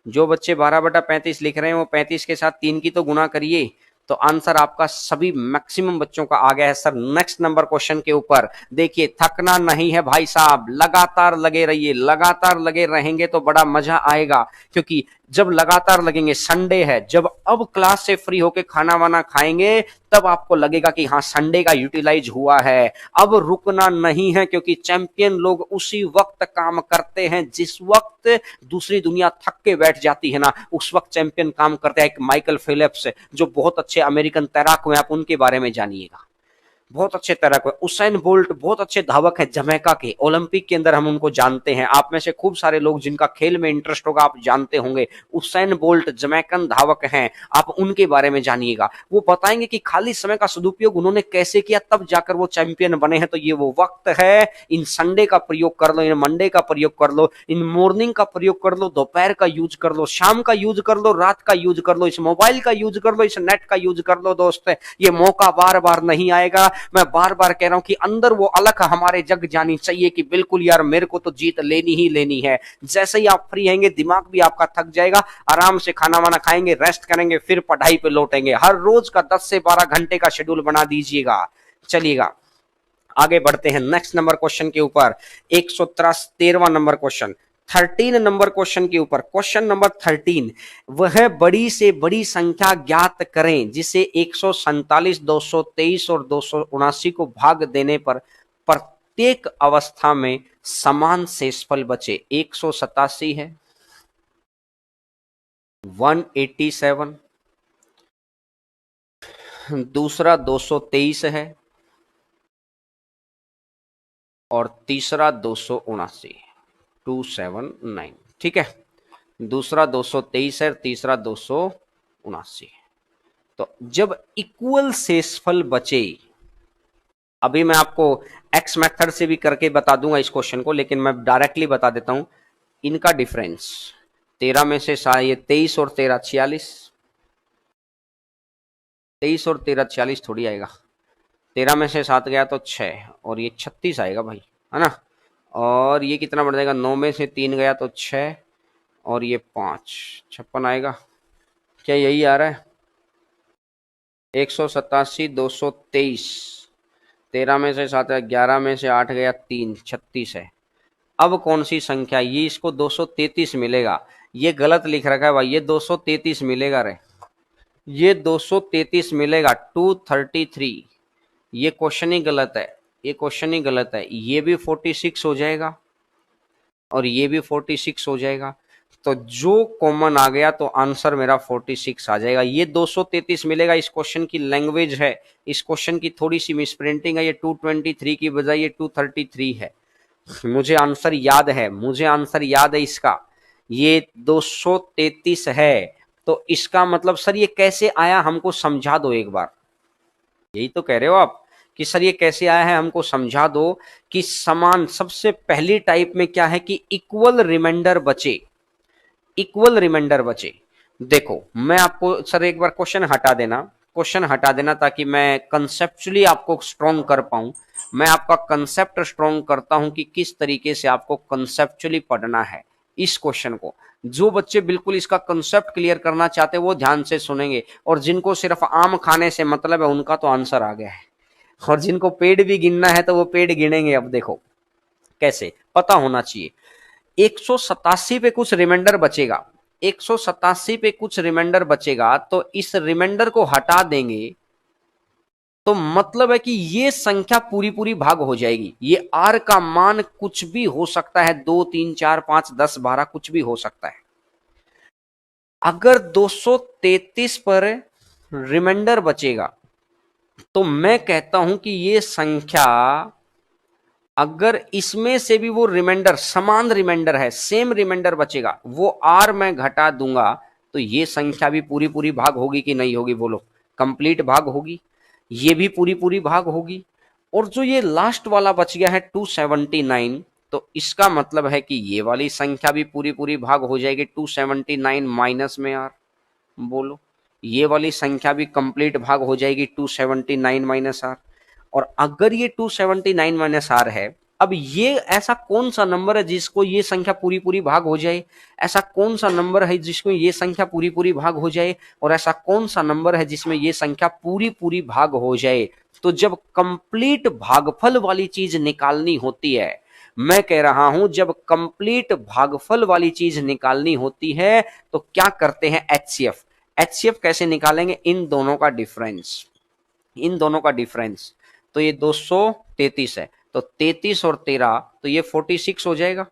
जो बच्चे 12/35 लिख रहे हैं वो 35 के साथ 3 की तो गुणा करिए। तो आंसर आपका सभी मैक्सिमम बच्चों का आ गया है सर। नेक्स्ट नंबर क्वेश्चन के ऊपर देखिए, थकना नहीं है भाई साहब, लगातार लगे रहिए। लगातार लगे रहेंगे तो बड़ा मजा आएगा, क्योंकि जब लगातार लगेंगे, संडे है, जब अब क्लास से फ्री होके खाना वाना खाएंगे तब आपको लगेगा कि हाँ संडे का यूटिलाइज हुआ है। अब रुकना नहीं है, क्योंकि चैंपियन लोग उसी वक्त काम करते हैं जिस वक्त दूसरी दुनिया थक के बैठ जाती है ना, उस वक्त चैंपियन काम करते हैं। एक माइकल फिलिप्स जो बहुत अच्छे अमेरिकन तैराक हुए, आप उनके बारे में जानिएगा। बहुत अच्छे तैराक है। उसैन बोल्ट बहुत अच्छे धावक है जमैका के, ओलंपिक के अंदर हम उनको जानते हैं। आप में से खूब सारे लोग जिनका खेल में इंटरेस्ट होगा आप जानते होंगे, उसैन बोल्ट जमैकन धावक हैं, आप उनके बारे में जानिएगा। वो बताएंगे कि खाली समय का सदुपयोग उन्होंने कैसे किया, तब जाकर वो चैंपियन बने हैं। तो ये वो वक्त है, इन संडे का प्रयोग कर लो, इन मंडे का प्रयोग कर लो, इन मॉर्निंग का प्रयोग कर लो, दोपहर का यूज कर लो, शाम का यूज कर लो, रात का यूज कर लो, इस मोबाइल का यूज कर लो, इस नेट का यूज कर लो। दोस्त, ये मौका बार बार नहीं आएगा। मैं बार बार कह रहा हूं कि अंदर वो अलग हमारे जग जानी चाहिए कि बिल्कुल यार मेरे को तो जीत लेनी ही लेनी है। जैसे ही आप फ्री रहेंगे दिमाग भी आपका थक जाएगा, आराम से खाना वाना खाएंगे, रेस्ट करेंगे, फिर पढ़ाई पे लौटेंगे। हर रोज का 10 से 12 घंटे का शेड्यूल बना दीजिएगा। चलिएगा आगे बढ़ते हैं नेक्स्ट नंबर क्वेश्चन के ऊपर। 113वां नंबर क्वेश्चन, 13 नंबर क्वेश्चन के ऊपर। क्वेश्चन नंबर 13, वह बड़ी से बड़ी संख्या ज्ञात करें जिसे 147, 223 और 279 को भाग देने पर प्रत्येक अवस्था में समान शेषफल बचे। 187 है, 187, दूसरा 223 है और तीसरा 279, 279। ठीक है, दूसरा 223 है, तीसरा 279। तो जब इक्वल शेषफल बचे, अभी मैं आपको एक्स मेथड से भी करके बता दूंगा इस क्वेश्चन को, लेकिन मैं डायरेक्टली बता देता हूं इनका डिफरेंस। 13 में से ये 23 और 13 46, 23 और 13 46 थोड़ी आएगा। 13 में से 7 गया तो 6 और ये 36 आएगा भाई, है ना। और ये कितना बढ़ जाएगा, 9 में से 3 गया तो 6 और ये 5, 56 आएगा। क्या यही आ रहा है? 187, 223, 13 में से 7 है, 11 में से 8 गया 3, 36 है। अब कौन सी संख्या, ये इसको 233 मिलेगा। ये गलत लिख रखा है भाई, ये 233 मिलेगा रे, ये 233 मिलेगा, 233। ये क्वेश्चन ही गलत है, ये क्वेश्चन ही गलत है। ये भी 46 हो जाएगा और ये भी 46 हो जाएगा। तो जो कॉमन आ गया तो आंसर मेरा 46 आ जाएगा। ये 233 मिलेगा। इस क्वेश्चन की लैंग्वेज है, इस क्वेश्चन की थोड़ी सी मिसप्रिंटिंग है, ये 223 की बजाय ये 233 है। मुझे आंसर याद है, मुझे आंसर याद है इसका, ये 233 है। तो इसका मतलब सर ये कैसे आया, हमको समझा दो एक बार। यही तो कह रहे हो आप कि सर ये कैसे आया है, हमको समझा दो। कि समान, सबसे पहली टाइप में क्या है कि इक्वल रिमाइंडर बचे, इक्वल रिमाइंडर बचे। देखो मैं आपको सर एक बार क्वेश्चन हटा देना, क्वेश्चन हटा देना ताकि मैं कंसेप्चुअली आपको स्ट्रॉन्ग कर पाऊं। मैं आपका कंसेप्ट स्ट्रॉन्ग करता हूं कि किस तरीके से आपको कंसेप्चुअली पढ़ना है इस क्वेश्चन को। जो बच्चे बिल्कुल इसका कंसेप्ट क्लियर करना चाहते हैं वो ध्यान से सुनेंगे, और जिनको सिर्फ आम खाने से मतलब है उनका तो आंसर आ गया है, और जिनको पेड़ भी गिनना है तो वो पेड़ गिनेंगे। अब देखो कैसे, पता होना चाहिए। 187 पे कुछ रिमाइंडर बचेगा, 187 पे कुछ रिमाइंडर बचेगा, तो इस रिमाइंडर को हटा देंगे तो मतलब है कि ये संख्या पूरी पूरी भाग हो जाएगी। ये आर का मान कुछ भी हो सकता है, 2 3 4 5 10 12 कुछ भी हो सकता है। अगर 233 पर रिमाइंडर बचेगा तो मैं कहता हूं कि ये संख्या, अगर इसमें से भी वो रिमाइंडर समान रिमाइंडर है, सेम रिमाइंडर बचेगा, वो आर मैं घटा दूंगा, तो ये संख्या भी पूरी पूरी भाग होगी कि नहीं होगी, बोलो। कंप्लीट भाग होगी, ये भी पूरी पूरी भाग होगी। और जो ये लास्ट वाला बच गया है 279, तो इसका मतलब है कि ये वाली संख्या भी पूरी पूरी भाग हो जाएगी। 279 माइनस में आर, बोलो, ये वाली संख्या भी कंप्लीट भाग हो जाएगी 279 माइनस आर। और अगर ये 279 माइनस आर है, अब ये ऐसा कौन सा नंबर है जिसको ये संख्या पूरी पूरी भाग हो जाए, ऐसा कौन सा नंबर है जिसको ये संख्या पूरी पूरी भाग हो जाए, और ऐसा कौन सा नंबर है जिसमें ये संख्या पूरी पूरी भाग हो जाए। तो जब कंप्लीट भागफल वाली चीज निकालनी होती है, मैं कह रहा हूं जब कंप्लीट भागफल वाली चीज निकालनी होती है तो क्या करते हैं, एचसीएफ। एचसीएफ कैसे निकालेंगे, इन दोनों का डिफरेंस, इन दोनों का डिफरेंस। तो ये 233 है, तो 33 और 13, तो ये 46 हो जाएगा।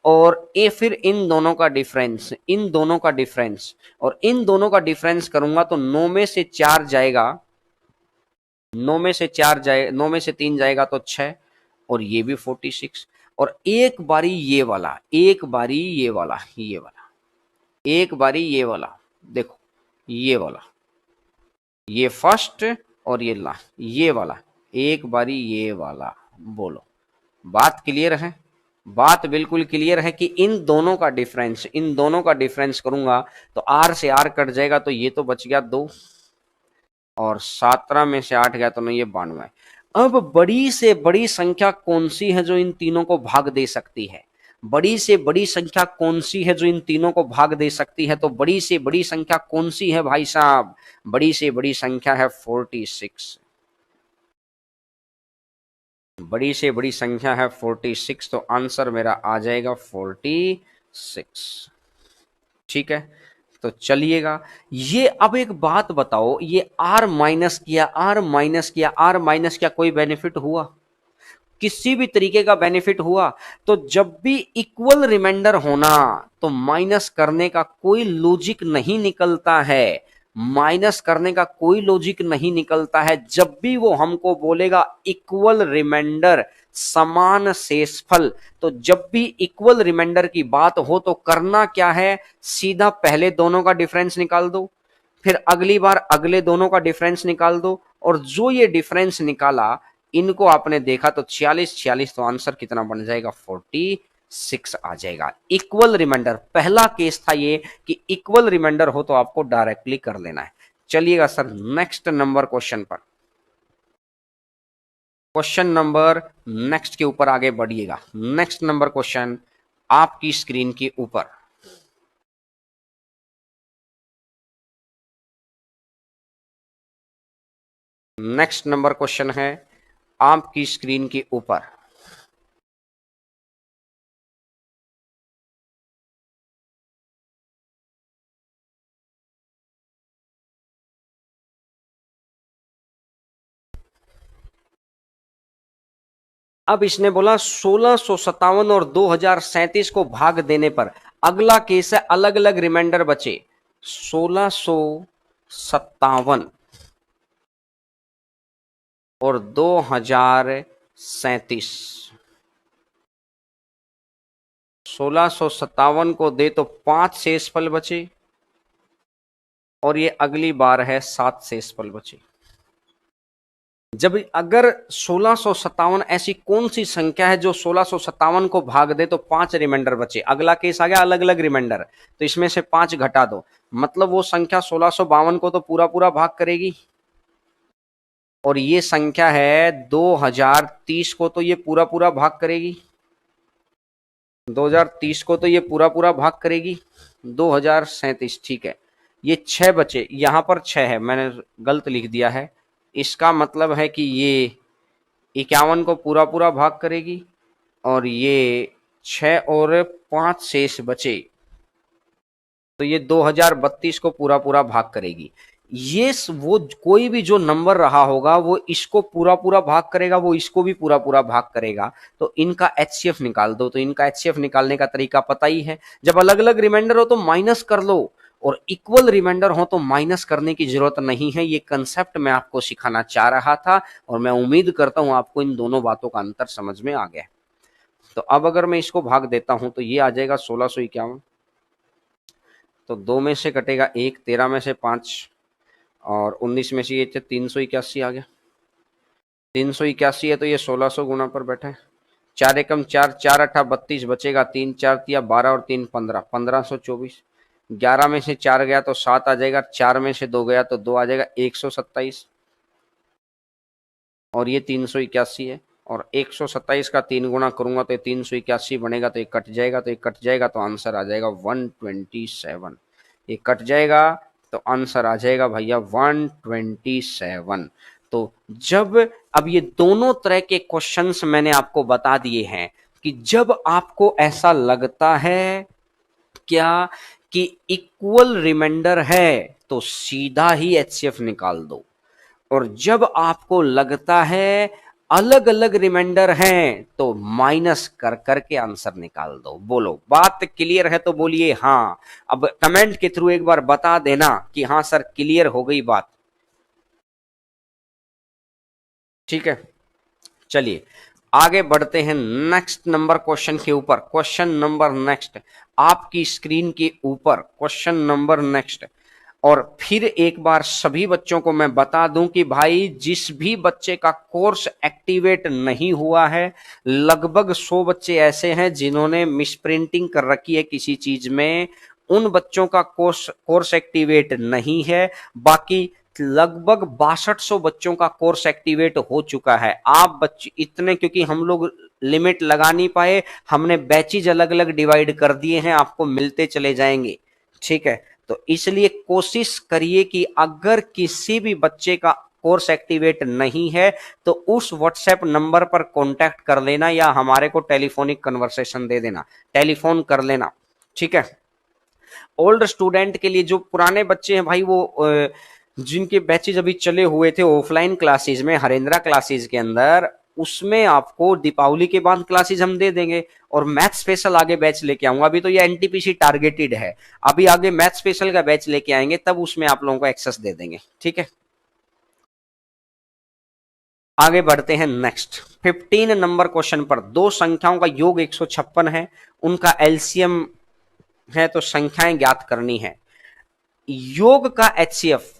और ये फिर इन दोनों का डिफरेंस, इन दोनों का डिफरेंस, और इन दोनों का डिफरेंस करूंगा तो 9 में से 4 जाएगा, 9 में से 4 जाए, 9 में से 3 जाएगा तो 6, और ये भी 46, और एक बारी ये वाला, एक बारी ये वाला, ये वाला, एक बारी ये वाला, देखो ये वाला, ये फर्स्ट और ये लास्ट, ये वाला, एक बारी ये वाला। बोलो, बात क्लियर है? बात बिल्कुल क्लियर है कि इन दोनों का डिफरेंस, इन दोनों का डिफरेंस करूंगा तो आर से आर कट जाएगा, तो ये तो बच गया 2, और 17 में से 8 गया तो नहीं, ये 92। अब बड़ी से बड़ी संख्या कौन सी है जो इन तीनों को भाग दे सकती है? बड़ी से बड़ी संख्या कौन सी है जो इन तीनों को भाग दे सकती है? तो बड़ी से बड़ी संख्या कौन सी है भाई साहब? बड़ी से बड़ी संख्या है 46। बड़ी से बड़ी संख्या है 46, तो आंसर मेरा आ जाएगा 46। ठीक है, तो चलिएगा, ये अब एक बात बताओ, ये आर माइनस किया, आर माइनस किया, आर माइनस किया, कोई बेनिफिट हुआ? किसी भी तरीके का बेनिफिट हुआ? तो जब भी इक्वल रिमाइंडर होना, तो माइनस करने का कोई लॉजिक नहीं निकलता है, माइनस करने का कोई लॉजिक नहीं निकलता है। जब भी वो हमको बोलेगा इक्वल रिमाइंडर, समान शेषफल, तो जब भी इक्वल रिमाइंडर की बात हो तो करना क्या है? सीधा पहले दोनों का डिफरेंस निकाल दो, फिर अगली बार अगले दोनों का डिफरेंस निकाल दो, और जो ये डिफरेंस निकाला, इनको आपने देखा तो 46 46, तो आंसर कितना बन जाएगा? 46 आ जाएगा। इक्वल रिमाइंडर, पहला केस था ये कि इक्वल रिमाइंडर हो तो आपको डायरेक्टली कर लेना है। चलिएगा सर, नेक्स्ट नंबर क्वेश्चन पर, क्वेश्चन नंबर नेक्स्ट के ऊपर आगे बढ़िएगा। नेक्स्ट नंबर क्वेश्चन आपकी स्क्रीन के ऊपर, नेक्स्ट नंबर क्वेश्चन है आपकी स्क्रीन के ऊपर। अब इसने बोला 1657 और 2037 को भाग देने पर अगला केस है अलग अलग रिमाइंडर बचे। 1657 और 2037, 1657 को दे तो 5 शेषफल बचे, और ये अगली बार है 7 शेषफल बचे। जब अगर 1657 ऐसी कौन सी संख्या है जो 1657 को भाग दे तो 5 रिमाइंडर बचे। अगला केस आ गया अलग अलग रिमाइंडर, तो इसमें से 5 घटा दो, मतलब वो संख्या 1652 को तो पूरा पूरा भाग करेगी, और ये संख्या है 2030 को तो ये पूरा पूरा भाग करेगी, 2030 को तो ये पूरा पूरा भाग करेगी, 2037, ठीक है। ये 6 बचे, यहां पर 6 है, मैंने गलत लिख दिया है, इसका मतलब है कि ये 51 को पूरा पूरा भाग करेगी, और ये 6 और 5 शेष बचे, तो ये 2032 को पूरा पूरा भाग करेगी। ये वो कोई भी जो नंबर रहा होगा वो इसको पूरा पूरा भाग करेगा, वो इसको भी पूरा पूरा भाग करेगा, तो इनका एचसीएफ निकाल दो। तो इनका एचसीएफ निकालने का तरीका पता ही है, जब अलग अलग रिमाइंडर हो तो माइनस कर लो, और इक्वल रिमाइंडर हो तो माइनस करने की जरूरत नहीं है। ये कंसेप्ट मैं आपको सिखाना चाह रहा था, और मैं उम्मीद करता हूं आपको इन दोनों बातों का अंतर समझ में आ गया। तो अब अगर मैं इसको भाग देता हूं तो ये आ जाएगा 1651, तो 2 में से कटेगा 1, 13 में से 5, और 19 में से ये 381 आ गया। 381 है तो ये 1600 गुना पर बैठा है। 4 एकम 4, 4 अठा 32, बचेगा 3, 4 तिया 12 और 3 15, 1524। 11 में से 4 गया तो 7 आ जाएगा, 4 में से 2 गया तो 2 आ जाएगा, 127, और ये 381 है, और 127 का 3 गुना करूंगा तो 381 बनेगा, तो ये कट जाएगा, तो ये कट जाएगा, तो आंसर आ जाएगा 127। ये कट जाएगा तो आंसर आ जाएगा भैया 127। तो जब अब ये दोनों तरह के क्वेश्चंस मैंने आपको बता दिए हैं कि जब आपको ऐसा लगता है क्या कि इक्वल रिमाइंडर है तो सीधा ही एचसीएफ निकाल दो, और जब आपको लगता है अलग अलग रिमाइंडर हैं तो माइनस कर करके आंसर निकाल दो। बोलो, बात क्लियर है तो बोलिए हाँ। अब कमेंट के थ्रू एक बार बता देना कि हाँ सर क्लियर हो गई बात। ठीक है, चलिए आगे बढ़ते हैं नेक्स्ट नंबर क्वेश्चन के ऊपर। क्वेश्चन नंबर नेक्स्ट आपकी स्क्रीन के ऊपर, क्वेश्चन नंबर नेक्स्ट। और फिर एक बार सभी बच्चों को मैं बता दूं कि भाई जिस भी बच्चे का कोर्स एक्टिवेट नहीं हुआ है, लगभग 100 बच्चे ऐसे हैं जिन्होंने मिसप्रिंटिंग कर रखी है किसी चीज में, उन बच्चों का कोर्स एक्टिवेट नहीं है। बाकी लगभग 6200 बच्चों का कोर्स एक्टिवेट हो चुका है। आप बच्चे इतने, क्योंकि हम लोग लिमिट लगा नहीं पाए, हमने बैचेज अलग अलग डिवाइड कर दिए हैं, आपको मिलते चले जाएंगे। ठीक है, तो इसलिए कोशिश करिए कि अगर किसी भी बच्चे का कोर्स एक्टिवेट नहीं है तो उस व्हाट्सएप नंबर पर कांटेक्ट कर लेना या हमारे को टेलीफोनिक कन्वर्सेशन दे देना, टेलीफोन कर लेना। ठीक है, ओल्ड स्टूडेंट के लिए जो पुराने बच्चे हैं भाई, वो जिनके बैचेज अभी चले हुए थे ऑफलाइन क्लासेज में, हरेंद्रा क्लासेज के अंदर, उसमें आपको दीपावली के बाद क्लासेज हम दे देंगे और मैथ स्पेशल आगे बैच लेके आऊंगा। अभी तो ये एनटीपीसी टारगेटेड है, अभी आगे मैथ स्पेशल का बैच लेके आएंगे, तब उसमें आप लोगों को एक्सेस दे देंगे। ठीक है, आगे बढ़ते हैं नेक्स्ट 15 नंबर क्वेश्चन पर। दो संख्याओं का योग 156 है, उनका एलसीएम है, तो संख्याएं ज्ञात करनी है। योग का एचसीएफ,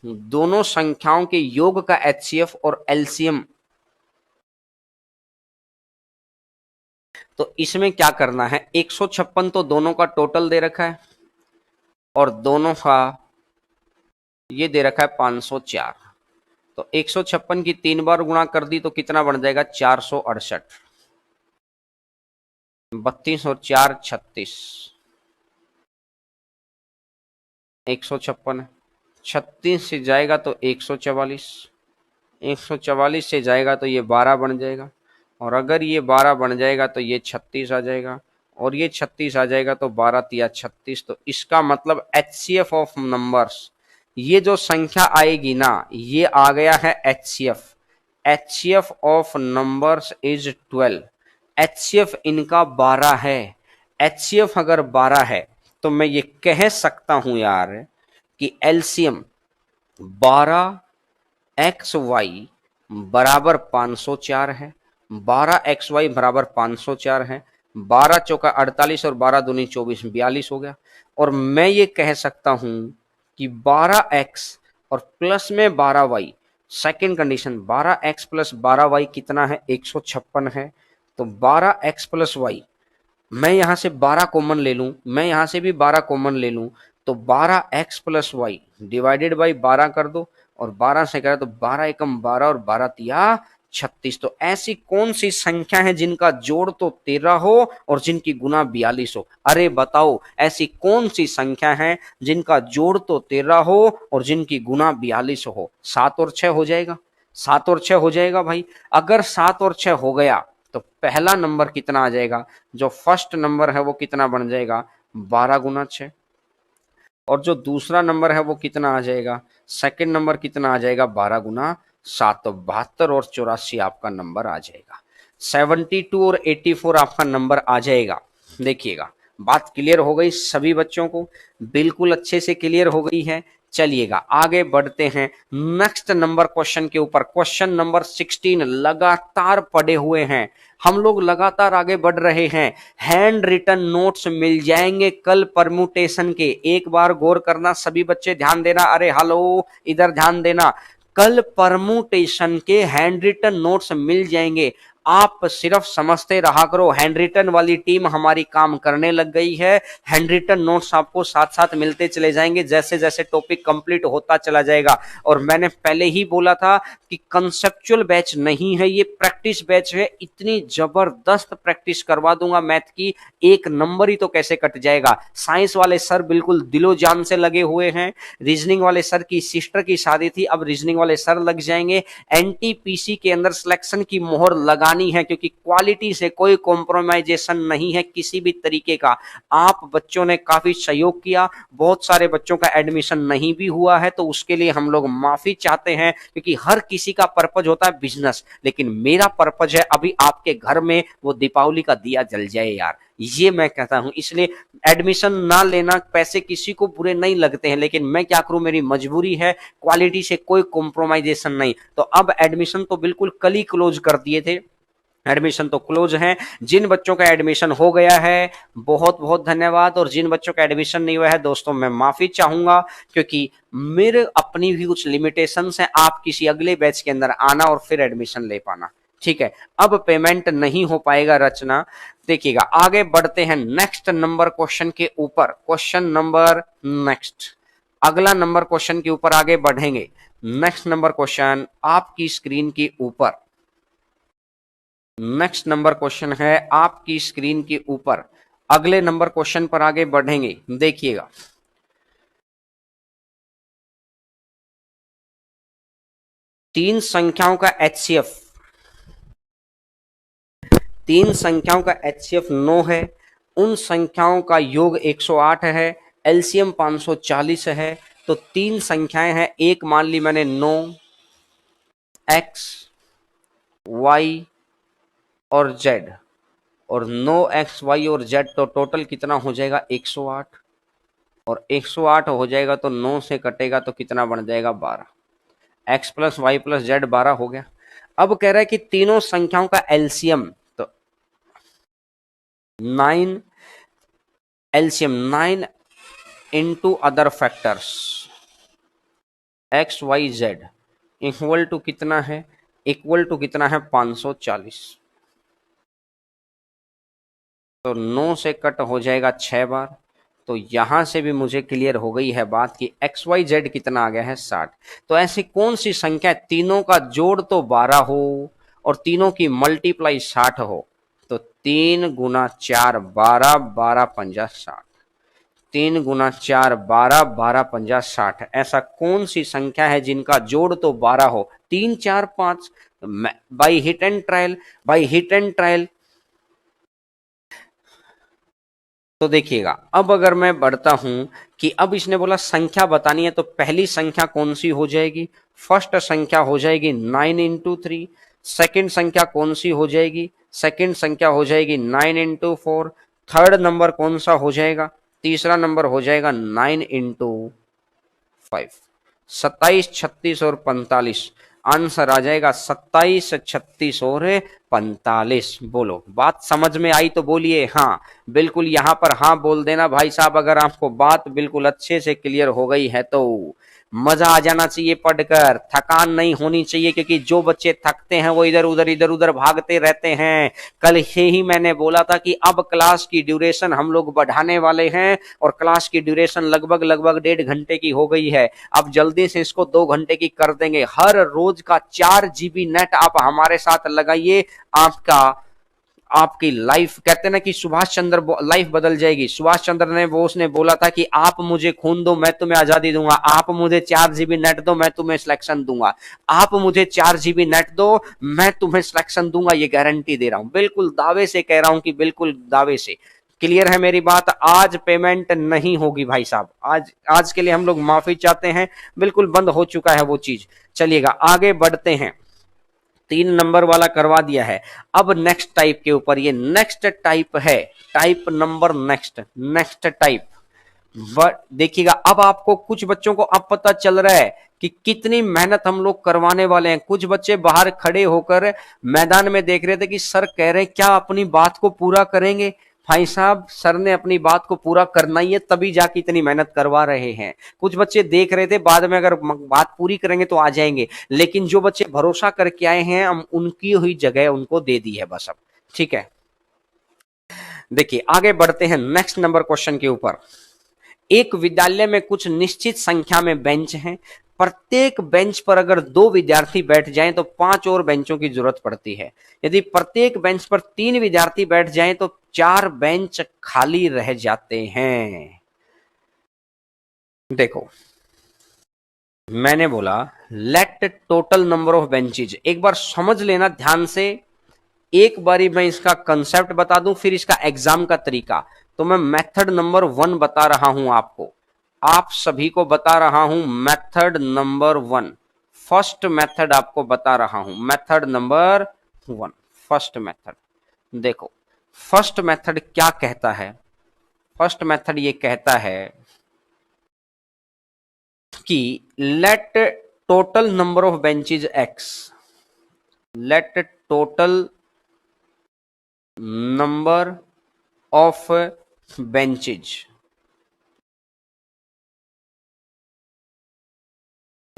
दोनों संख्याओं के योग का एचसीएफ और एलसीएम, तो इसमें क्या करना है, 156 तो दोनों का टोटल दे रखा है और दोनों का ये दे रखा है 504। तो 156 की 3 बार गुणा कर दी तो कितना बन जाएगा, 468। 32 और 4 36, 156 है। 36 से जाएगा तो 144, 144 से जाएगा तो ये 12 बन जाएगा, और अगर ये 12 बन जाएगा तो ये 36 आ जाएगा, और ये 36 आ जाएगा तो 12 तिया 36। तो इसका मतलब एचसीएफ ऑफ नंबर्स, ये जो संख्या आएगी ना, ये आ गया है HCF. HCF of numbers is 12। HCF इनका 12 है। एचसीएफ अगर 12 है तो मैं ये कह सकता हूं यार कि एलसीएम 12 एक्स वाई बराबर 504 है। 12 एक्स वाई बराबर 504 है। 12 चौका 48 और 12 दूनी 24, 42 हो गया। और मैं ये कह सकता हूं कि 12 एक्स और प्लस में 12 y, second condition, 12 x plus 12 y कितना है, 156 है। तो 12 एक्स प्लस वाई, मैं यहां से 12 कॉमन ले लूं, मैं यहां से भी 12 कॉमन ले लूं, तो 12 x plus y divided by 12 कर दो, और 12 से करें तो 12 एकम 12 और 12 तिया 36। तो ऐसी कौन सी संख्या है जिनका जोड़ तो 13 हो और जिनकी गुना 42 हो? अरे बताओ, ऐसी कौन सी संख्या है जिनका जोड़ तो 13 हो और जिनकी गुना 42 हो? 7 और 6 हो जाएगा, 7 और 6 हो जाएगा भाई। अगर 7 और 6 हो गया तो पहला नंबर कितना आ जाएगा, जो फर्स्ट नंबर है वो कितना बन जाएगा, 12 गुना 6। और जो दूसरा नंबर है वो कितना आ जाएगा, सेकंड नंबर कितना आ जाएगा, 12 गुना 7। तो 72 और 84 आपका नंबर आ जाएगा। 72 और 84 आपका नंबर आ जाएगा। देखिएगा, बात क्लियर हो गई सभी बच्चों को, बिल्कुल अच्छे से क्लियर हो गई है। चलिएगा आगे बढ़ते हैं नेक्स्ट नंबर क्वेश्चन के ऊपर। क्वेश्चन नंबर 16 लगातार पढ़े हुए हैं हम लोग, लगातार आगे बढ़ रहे हैं। हैंड रिटन नोट्स मिल जाएंगे कल परमुटेशन के। एक बार गौर करना सभी बच्चे, ध्यान देना, अरे हेलो इधर ध्यान देना। कल परमुटेशन के हैंड रिटन नोट्स मिल जाएंगे। आप सिर्फ समझते रहा करो, हैंड रिटन वाली टीम हमारी काम करने लग गई है। हैंड रिटन नोट्स आपको साथ साथ मिलते चले जाएंगे जैसे जैसे टॉपिक कंप्लीट होता चला जाएगा। और मैंने पहले ही बोला था कि कंसेप्चुअल बैच नहीं है, ये प्रैक्टिस बैच है। इतनी जबरदस्त प्रैक्टिस करवा दूंगा मैथ की, एक नंबर ही तो कैसे कट जाएगा। साइंस वाले सर बिल्कुल दिलो जान से लगे हुए हैं। रीजनिंग वाले सर की सिस्टर की शादी थी, अब रीजनिंग वाले सर लग जाएंगे। एनटीपीसी के अंदर सिलेक्शन की मोहर लगानी है, क्योंकि क्वालिटी से कोई कॉम्प्रोमाइजेशन नहीं है किसी भी तरीके का। आप बच्चों ने काफी सहयोग किया, बहुत सारे बच्चों का एडमिशन नहीं भी हुआ है, तो उसके लिए हम लोग माफी चाहते हैं, क्योंकि हर किसी का पर्पज होता है बिजनेस, लेकिन मेरा पर्पज है अभी आपके घर में वो दीपावली का दिया जल जाए यार। ये मैं कहता हूं। इसलिए एडमिशन ना लेना, पैसे किसी को बुरे नहीं लगते हैं, लेकिन मैं क्या करूं, मेरी मजबूरी है, क्वालिटी से कोई कॉम्प्रोमाइजेशन नहीं। तो अब एडमिशन तो बिल्कुल कल ही क्लोज कर दिए थे, एडमिशन तो क्लोज है। जिन बच्चों का एडमिशन हो गया है बहुत बहुत धन्यवाद, और जिन बच्चों का एडमिशन नहीं हुआ है दोस्तों मैं माफी चाहूंगा, क्योंकि मेरे अपनी भी कुछ लिमिटेशंस हैं, आप किसी अगले बैच के अंदर आना और फिर एडमिशन ले पाना, ठीक है। अब पेमेंट नहीं हो पाएगा रचना। देखिएगा आगे बढ़ते हैं नेक्स्ट नंबर क्वेश्चन के ऊपर, क्वेश्चन नंबर नेक्स्ट, अगला नंबर क्वेश्चन के ऊपर आगे बढ़ेंगे। नेक्स्ट नंबर क्वेश्चन आपकी स्क्रीन के ऊपर, नेक्स्ट नंबर क्वेश्चन है आपकी स्क्रीन के ऊपर, अगले नंबर क्वेश्चन पर आगे बढ़ेंगे। देखिएगा तीन संख्याओं का एचसीएफ, तीन संख्याओं का एचसीएफ 9 है, उन संख्याओं का योग 108 है, एलसीएम 540 है। तो तीन संख्याएं हैं, एक मान ली मैंने 9, एक्स, वाई और जेड, और 9 x y और z, तो टोटल कितना हो जाएगा 108, और 108 हो जाएगा तो 9 से कटेगा तो कितना बन जाएगा 12, x plus y plus z 12 हो गया। अब कह रहा है कि तीनों संख्याओं का एलसीएम, तो 9, LCM 9 into other factors x y z equal to कितना है, इक्वल टू कितना है 540। तो 9 से कट हो जाएगा 6 बार। तो यहां से भी मुझे क्लियर हो गई है बात कि एक्स वाई जेड कितना आ गया है 60। तो ऐसी कौन सी संख्या तीनों का जोड़ तो 12 हो और तीनों की मल्टीप्लाई 60 हो। तो 3 गुना 4 12, 12 पंजा 60, 3 गुना 4 12, 12 पंजा 60। ऐसा कौन सी संख्या है जिनका जोड़ तो 12 हो, 3 4 5। By hit and trial, by hit and trial. तो देखिएगा अब अगर मैं बढ़ता हूं कि अब इसने बोला संख्या बतानी है, तो पहली संख्या कौन सी हो जाएगी, फर्स्ट संख्या हो जाएगी 9 इंटू 3। सेकेंड संख्या कौन सी हो जाएगी, सेकेंड संख्या हो जाएगी 9 इंटू 4। थर्ड नंबर कौन सा हो जाएगा, तीसरा नंबर हो जाएगा 9 इंटू 5। 27 36 और 45, आंसर आ जाएगा 27 36 और 45। बोलो बात समझ में आई तो बोलिए हाँ, बिल्कुल यहां पर हाँ बोल देना भाई साहब अगर आपको बात बिल्कुल अच्छे से क्लियर हो गई है तो। मजा आ जाना चाहिए पढ़कर, थकान नहीं होनी चाहिए, क्योंकि जो बच्चे थकते हैं वो इधर उधर भागते रहते हैं। कल ही मैंने बोला था कि अब क्लास की ड्यूरेशन हम लोग बढ़ाने वाले हैं, और क्लास की ड्यूरेशन लगभग 1.5 घंटे की हो गई है। अब जल्दी से इसको 2 घंटे की कर देंगे। हर रोज का 4 GB नेट आप हमारे साथ लगाइए, आपका आपकी लाइफ, कहते हैं ना कि सुभाष चंद्र लाइफ बदल जाएगी। सुभाष चंद्र ने वो उसने बोला था कि आप मुझे खून दो मैं तुम्हें आजादी दूंगा, आप मुझे 4 GB नेट दो मैं तुम्हें सिलेक्शन दूंगा, आप मुझे 4 GB नेट दो मैं तुम्हें सिलेक्शन दूंगा। ये गारंटी दे रहा हूं, बिल्कुल दावे से कह रहा हूं कि बिल्कुल दावे से। क्लियर है मेरी बात। आज पेमेंट नहीं होगी भाई साहब, आज के लिए हम लोग माफी चाहते हैं, बिल्कुल बंद हो चुका है वो चीज। चलिएगा आगे बढ़ते हैं, 3 नंबर वाला करवा दिया है। अब नेक्स्ट टाइप के ऊपर, ये नेक्स्ट टाइप है, type number next, next type. देखिएगा अब आपको कुछ बच्चों को अब पता चल रहा है कि कितनी मेहनत हम लोग करवाने वाले हैं। कुछ बच्चे बाहर खड़े होकर मैदान में देख रहे थे कि सर कह रहे हैं क्या अपनी बात को पूरा करेंगे। भाई साहब सर ने अपनी बात को पूरा करना ही है, तभी जाके इतनी मेहनत करवा रहे हैं। कुछ बच्चे देख रहे थे बाद में अगर बात पूरी करेंगे तो आ जाएंगे, लेकिन जो बच्चे भरोसा करके आए हैं हम उनकी हुई जगह उनको दे दी है बस अब, ठीक है। देखिए आगे बढ़ते हैं नेक्स्ट नंबर क्वेश्चन के ऊपर। एक विद्यालय में कुछ निश्चित संख्या में बेंच हैं, प्रत्येक बेंच पर अगर 2 विद्यार्थी बैठ जाएं तो 5 और बेंचों की जरूरत पड़ती है। यदि प्रत्येक बेंच पर 3 विद्यार्थी बैठ जाएं तो 4 बेंच खाली रह जाते हैं। देखो मैंने बोला let total number of benches, एक बार समझ लेना ध्यान से। एक बारी मैं इसका कंसेप्ट बता दूं फिर इसका एग्जाम का तरीका। तो मैं मेथड नंबर 1 बता रहा हूं आपको, आप सभी को बता रहा हूं मेथड नंबर 1। फर्स्ट मेथड आपको बता रहा हूं, मेथड नंबर 1, फर्स्ट मेथड। देखो फर्स्ट मेथड क्या कहता है? फर्स्ट मेथड ये कहता है कि let total number of benches x, let total number of benches,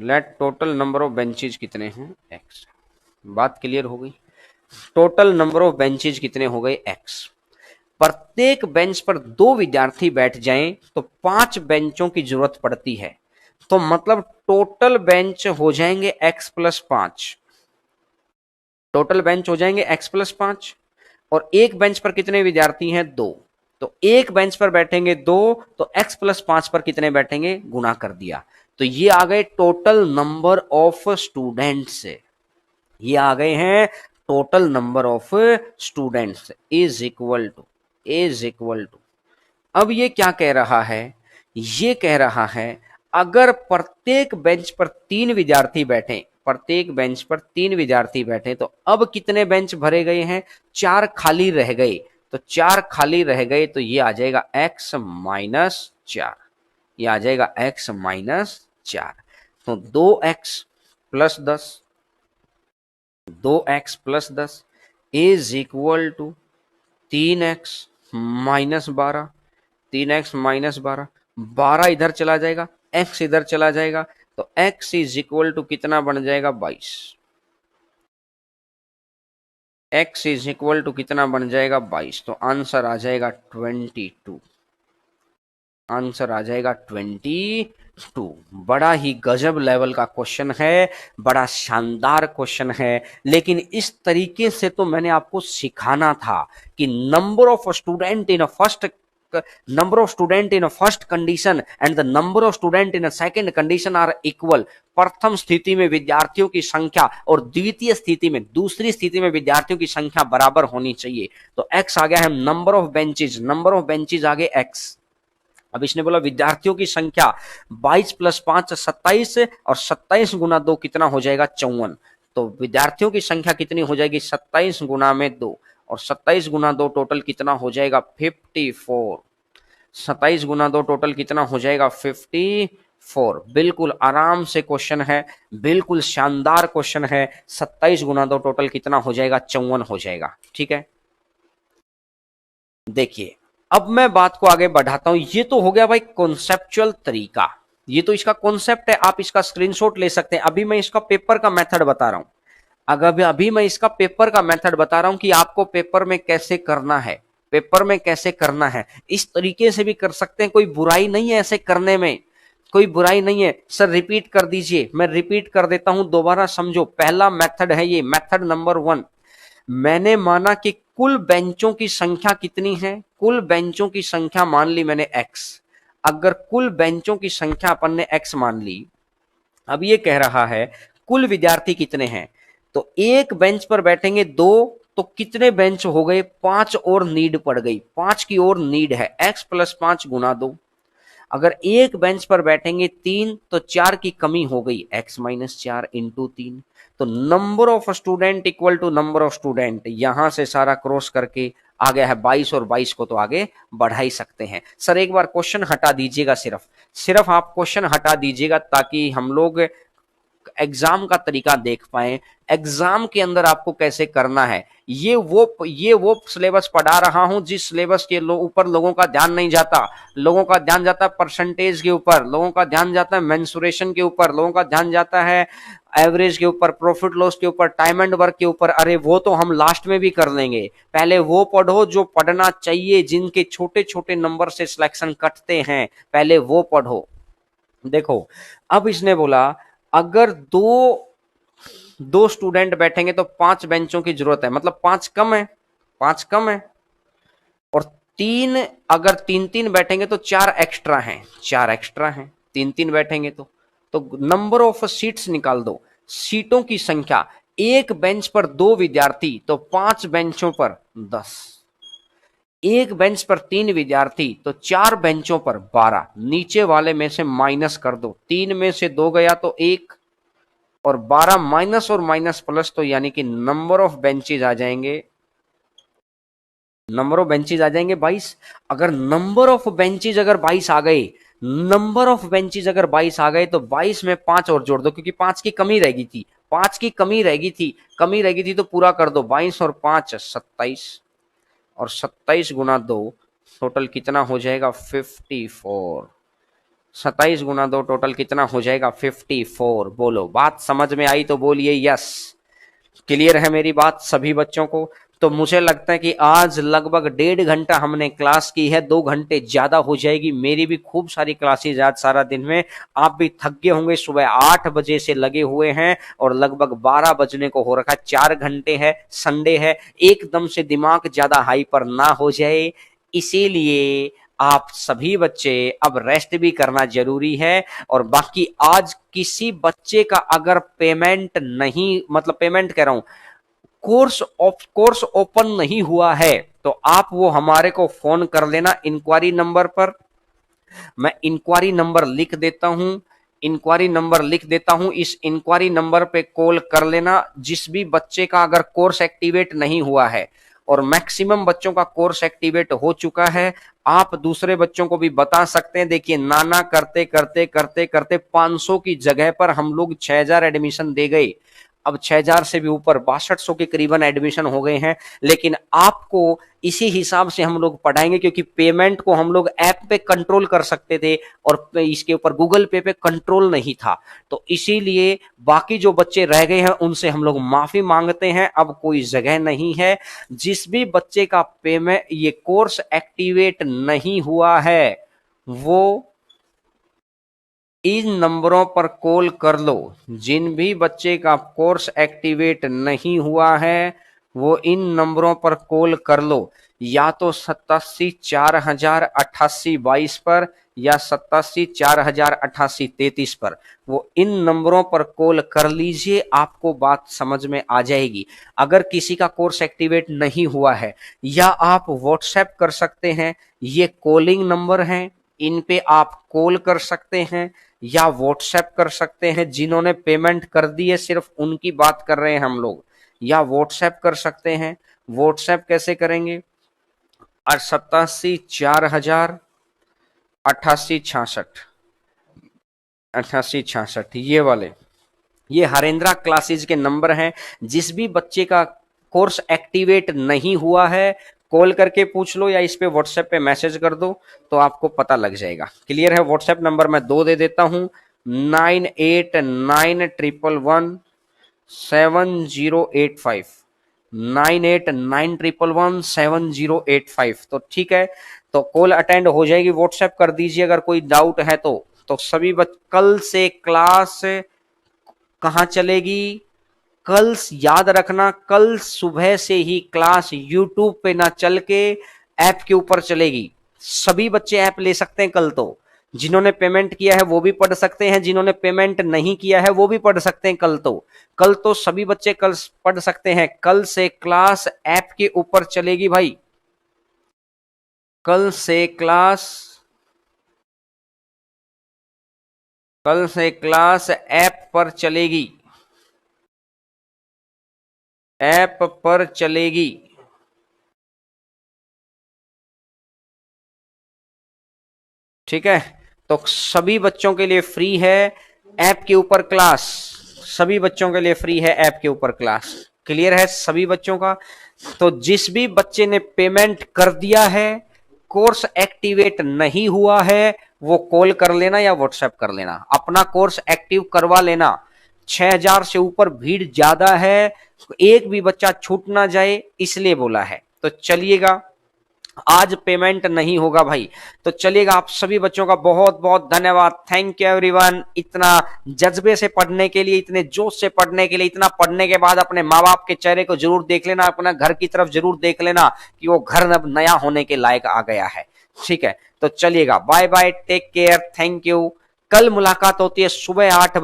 let total number of benches कितने हैं? एक्स। बात क्लियर हो गई? टोटल नंबर ऑफ बेंचेज कितने हो गए? एक्स। प्रत्येक बेंच पर 2 विद्यार्थी बैठ जाएं तो 5 बेंचों की जरूरत पड़ती है। तो मतलब टोटल बेंच हो जाएंगे x प्लस 5, टोटल बेंच हो जाएंगे x प्लस 5। और एक बेंच पर कितने विद्यार्थी हैं? 2। तो एक बेंच पर बैठेंगे 2, तो x प्लस 5 पर कितने बैठेंगे? गुना कर दिया। तो ये आ गए टोटल नंबर ऑफ स्टूडेंट्स, ये आ गए हैं total number of students is equal to. अब ये क्या कह रहा है? ये कह रहा है अगर प्रत्येक बेंच पर 3 विद्यार्थी बैठे, प्रत्येक बेंच पर 3 विद्यार्थी बैठे, तो अब कितने बेंच भरे गए हैं? 4 खाली रह गए। तो 4 खाली रह गए तो ये आ जाएगा x माइनस 4, ये आ जाएगा x माइनस 4। तो 2x plus 10, 2x plus 10 is equal to 3x minus 12, 3x minus 12, 12 इधर चला जाएगा, x इधर चला जाएगा, तो x इज इक्वल टू कितना बन जाएगा? 22। x इज इक्वल टू कितना बन जाएगा? 22। तो आंसर आ जाएगा 22, आंसर आ जाएगा 22। बड़ा ही गजब लेवल का क्वेश्चन है, बड़ा शानदार क्वेश्चन है। लेकिन इस तरीके से तो मैंने आपको सिखाना था कि number of student in a first, number of student in a first condition and the number of student in a second condition are equal। प्रथम स्थिति में विद्यार्थियों की संख्या और द्वितीय स्थिति में, दूसरी स्थिति में विद्यार्थियों की संख्या बराबर होनी चाहिए। तो x आ गया है number of benches, number of benches आ गए x। अब इसने बोला विद्यार्थियों की संख्या 22 प्लस 5 27, और 27 गुना 2 कितना हो जाएगा? 54। तो विद्यार्थियों की संख्या कितनी हो जाएगी? 27 गुना में 2, और 27 गुना 2 टोटल कितना हो जाएगा? 54। 27 गुना 2 टोटल कितना हो जाएगा? 54। बिल्कुल आराम से क्वेश्चन है, बिल्कुल शानदार क्वेश्चन है। 27 गुना 2 टोटल कितना हो जाएगा? 54 हो जाएगा। ठीक है, देखिए अब मैं बात को आगे बढ़ाता हूं। ये तो हो गया भाई कॉन्सेप्चुअल तरीका, ये तो इसका कॉन्सेप्ट है, आप इसका स्क्रीनशॉट ले सकते हैं। अभी मैं इसका पेपर का मेथड बता रहा हूं, अगर अभी मैं इसका पेपर का मेथड बता रहा हूं कि आपको पेपर में कैसे करना है, पेपर में कैसे करना है। इस तरीके से भी कर सकते हैं, कोई बुराई नहीं है ऐसे करने में, कोई बुराई नहीं है। सर रिपीट कर दीजिए, मैं रिपीट कर देता हूं, दोबारा समझो। पहला मेथड है ये, मेथड नंबर 1। मैंने माना कि कुल बेंचों की संख्या कितनी है? कुल बेंचों की संख्या मान ली मैंने x। अगर कुल बेंचों की संख्या अपन ने x मान ली, अब ये कह रहा है कुल विद्यार्थी कितने हैं, तो एक बेंच पर बैठेंगे 2, तो कितने बेंच हो गए? 5 और नीड पड़ गई, 5 की और नीड है, x प्लस 5 गुना 2। अगर एक बेंच पर बैठेंगे 3, तो 4 की कमी हो गई, x माइनस 4 इंटू 3। तो number of student equal to number of student, यहां से सारा क्रॉस करके आ गया है 22, और 22 को तो आगे बढ़ा ही सकते हैं। सर एक बार क्वेश्चन हटा दीजिएगा, सिर्फ सिर्फ आप क्वेश्चन हटा दीजिएगा ताकि हम लोग एग्जाम का तरीका देख पाए, एग्जाम के अंदर आपको कैसे करना है। ये वो सिलेबस पढ़ा रहा हूं जिस सिलेबस के ऊपर लोगों का ध्यान नहीं जाता। लोगों का ध्यान जाता है परसेंटेज के ऊपर, लोगों का ध्यान जाता है मेंसुरेशन के ऊपर, लोगों का ध्यान जाता है एवरेज के ऊपर, प्रॉफिट लॉस के ऊपर, टाइम एंड वर्क के ऊपर। अरे वो तो हम लास्ट में भी कर लेंगे, पहले वो पढ़ो जो पढ़ना चाहिए, जिनके छोटे छोटे नंबर से सिलेक्शन कटते हैं, पहले वो पढ़ो। देखो अब इसने बोला अगर दो दो स्टूडेंट बैठेंगे तो 5 बेंचों की जरूरत है, मतलब 5 कम है, 5 कम है। और 3, अगर 3 3 बैठेंगे तो 4 एक्स्ट्रा हैं, 4 एक्स्ट्रा हैं, 3 3 बैठेंगे तो नंबर ऑफ सीट्स निकाल दो, सीटों की संख्या। एक बेंच पर 2 विद्यार्थी तो 5 बेंचों पर 10, एक बेंच पर 3 विद्यार्थी तो 4 बेंचों पर 12। नीचे वाले में से माइनस कर दो, 3 में से 2 गया तो 1, और 12 माइनस और माइनस प्लस, तो यानी कि नंबर ऑफ बेंचेज आ जाएंगे, नंबर ऑफ बेंचेज आ जाएंगे 22। अगर नंबर ऑफ बेंचेज अगर 22 आ गए, नंबर ऑफ बेंचेज अगर 22 आ गए, तो 22 में 5 और जोड़ दो, क्योंकि 5 की कमी रह गई थी, 5 की कमी रह गई थी तो पूरा कर दो। 22 और 5 27, और 27 गुना 2 टोटल कितना हो जाएगा 54। 27 गुना 2 टोटल कितना हो जाएगा 54। बोलो, बात समझ में आई तो बोलिए यस। क्लियर है मेरी बात सभी बच्चों को? तो मुझे लगता है कि आज लगभग 1.5 घंटा हमने क्लास की है, 2 घंटे ज्यादा हो जाएगी। मेरी भी खूब सारी क्लासेज आज सारा दिन में, आप भी थक गए होंगे, सुबह 8 बजे से लगे हुए हैं और लगभग 12 बजने को हो रखा है। 4 घंटे है, संडे है, एकदम से दिमाग ज्यादा हाइपर ना हो जाए, इसीलिए आप सभी बच्चे अब रेस्ट भी करना जरूरी है। और बाकी आज किसी बच्चे का अगर पेमेंट नहीं, मतलब पेमेंट कह रहा हूं, कोर्स ओपन नहीं हुआ है, तो आप वो हमारे को फोन कर लेना इंक्वायरी नंबर पर। मैं इंक्वायरी नंबर लिख देता हूं, इंक्वायरी नंबर लिख देता हूं, इस इंक्वायरी नंबर पे कॉल कर लेना। जिस भी बच्चे का अगर कोर्स एक्टिवेट नहीं हुआ है, और मैक्सिमम बच्चों का कोर्स एक्टिवेट हो चुका है, आप दूसरे बच्चों को भी बता सकते हैं। देखिए, नाना करते करते करते करते 500 की जगह पर हम लोग 6000 एडमिशन दे गए। अब 6000 से भी ऊपर 6200 के करीबन एडमिशन हो गए हैं। लेकिन आपको इसी हिसाब से हम लोग पढ़ाएंगे, क्योंकि पेमेंट को हम लोग ऐप पे कंट्रोल कर सकते थे और इसके ऊपर गूगल पे कंट्रोल नहीं था। तो इसीलिए बाकी जो बच्चे रह गए हैं उनसे हम लोग माफी मांगते हैं, अब कोई जगह नहीं है। जिस भी बच्चे का पेमेंट ये कोर्स एक्टिवेट नहीं हुआ है, वो इन नंबरों पर कॉल कर लो। जिन भी बच्चे का कोर्स एक्टिवेट नहीं हुआ है, वो इन नंबरों पर कॉल कर लो, या तो 87408822 पर, या 87408833 पर। वो इन नंबरों पर कॉल कर लीजिए, आपको बात समझ में आ जाएगी। अगर किसी का कोर्स एक्टिवेट नहीं हुआ है, या आप व्हाट्सएप कर सकते हैं, ये कॉलिंग नंबर हैं, इन पे आप कॉल कर सकते हैं या व्हाट्सएप कर सकते हैं। जिन्होंने पेमेंट कर दी है सिर्फ उनकी बात कर रहे हैं हम लोग, या व्हाट्सएप कर सकते हैं। व्हाट्सएप कैसे करेंगे? 87408866, 8866, ये वाले, ये हरेंद्रा क्लासेज के नंबर हैं। जिस भी बच्चे का कोर्स एक्टिवेट नहीं हुआ है, कॉल करके पूछ लो, या इस पे व्हाट्सएप पे मैसेज कर दो, तो आपको पता लग जाएगा। क्लियर है? व्हाट्सएप नंबर मैं 2 दे देता हूं, 9891117085, 9891117085। तो ठीक है, तो कॉल अटेंड हो जाएगी, व्हाट्सएप कर दीजिए अगर कोई डाउट है तो सभी कल से क्लास कहाँ चलेगी? कल याद रखना, कल सुबह से ही क्लास यूट्यूब पे ना चल के ऐप के ऊपर चलेगी। सभी बच्चे ऐप ले सकते हैं कल तो। जिन्होंने पेमेंट किया है वो भी पढ़ सकते हैं, जिन्होंने पेमेंट नहीं किया है वो भी पढ़ सकते हैं कल तो। कल तो सभी बच्चे कल पढ़ सकते हैं। कल से क्लास ऐप के ऊपर चलेगी भाई, कल से क्लास ऐप पर चलेगी, ऐप पर चलेगी। ठीक है, तो सभी बच्चों के लिए फ्री है ऐप के ऊपर क्लास, सभी बच्चों के लिए फ्री है ऐप के ऊपर क्लास। क्लियर है सभी बच्चों का? तो जिस भी बच्चे ने पेमेंट कर दिया है, कोर्स एक्टिवेट नहीं हुआ है, वो कॉल कर लेना या व्हाट्सएप कर लेना, अपना कोर्स एक्टिव करवा लेना। 6000 से ऊपर भीड़ ज्यादा है, एक भी बच्चा छूट ना जाए इसलिए बोला है। तो चलिएगा, आज पेमेंट नहीं होगा भाई, तो चलिएगा। आप सभी बच्चों का बहुत बहुत धन्यवाद। थैंक यू एवरीवन, इतना जज्बे से पढ़ने के लिए, इतने जोश से पढ़ने के लिए। इतना पढ़ने के बाद अपने माँ बाप के चेहरे को जरूर देख लेना, अपना घर की तरफ जरूर देख लेना कि वो घर अब नया होने के लायक आ गया है। ठीक है, तो चलिएगा, bye bye, take care, thank you. कल मुलाकात होती है सुबह 8 बजे।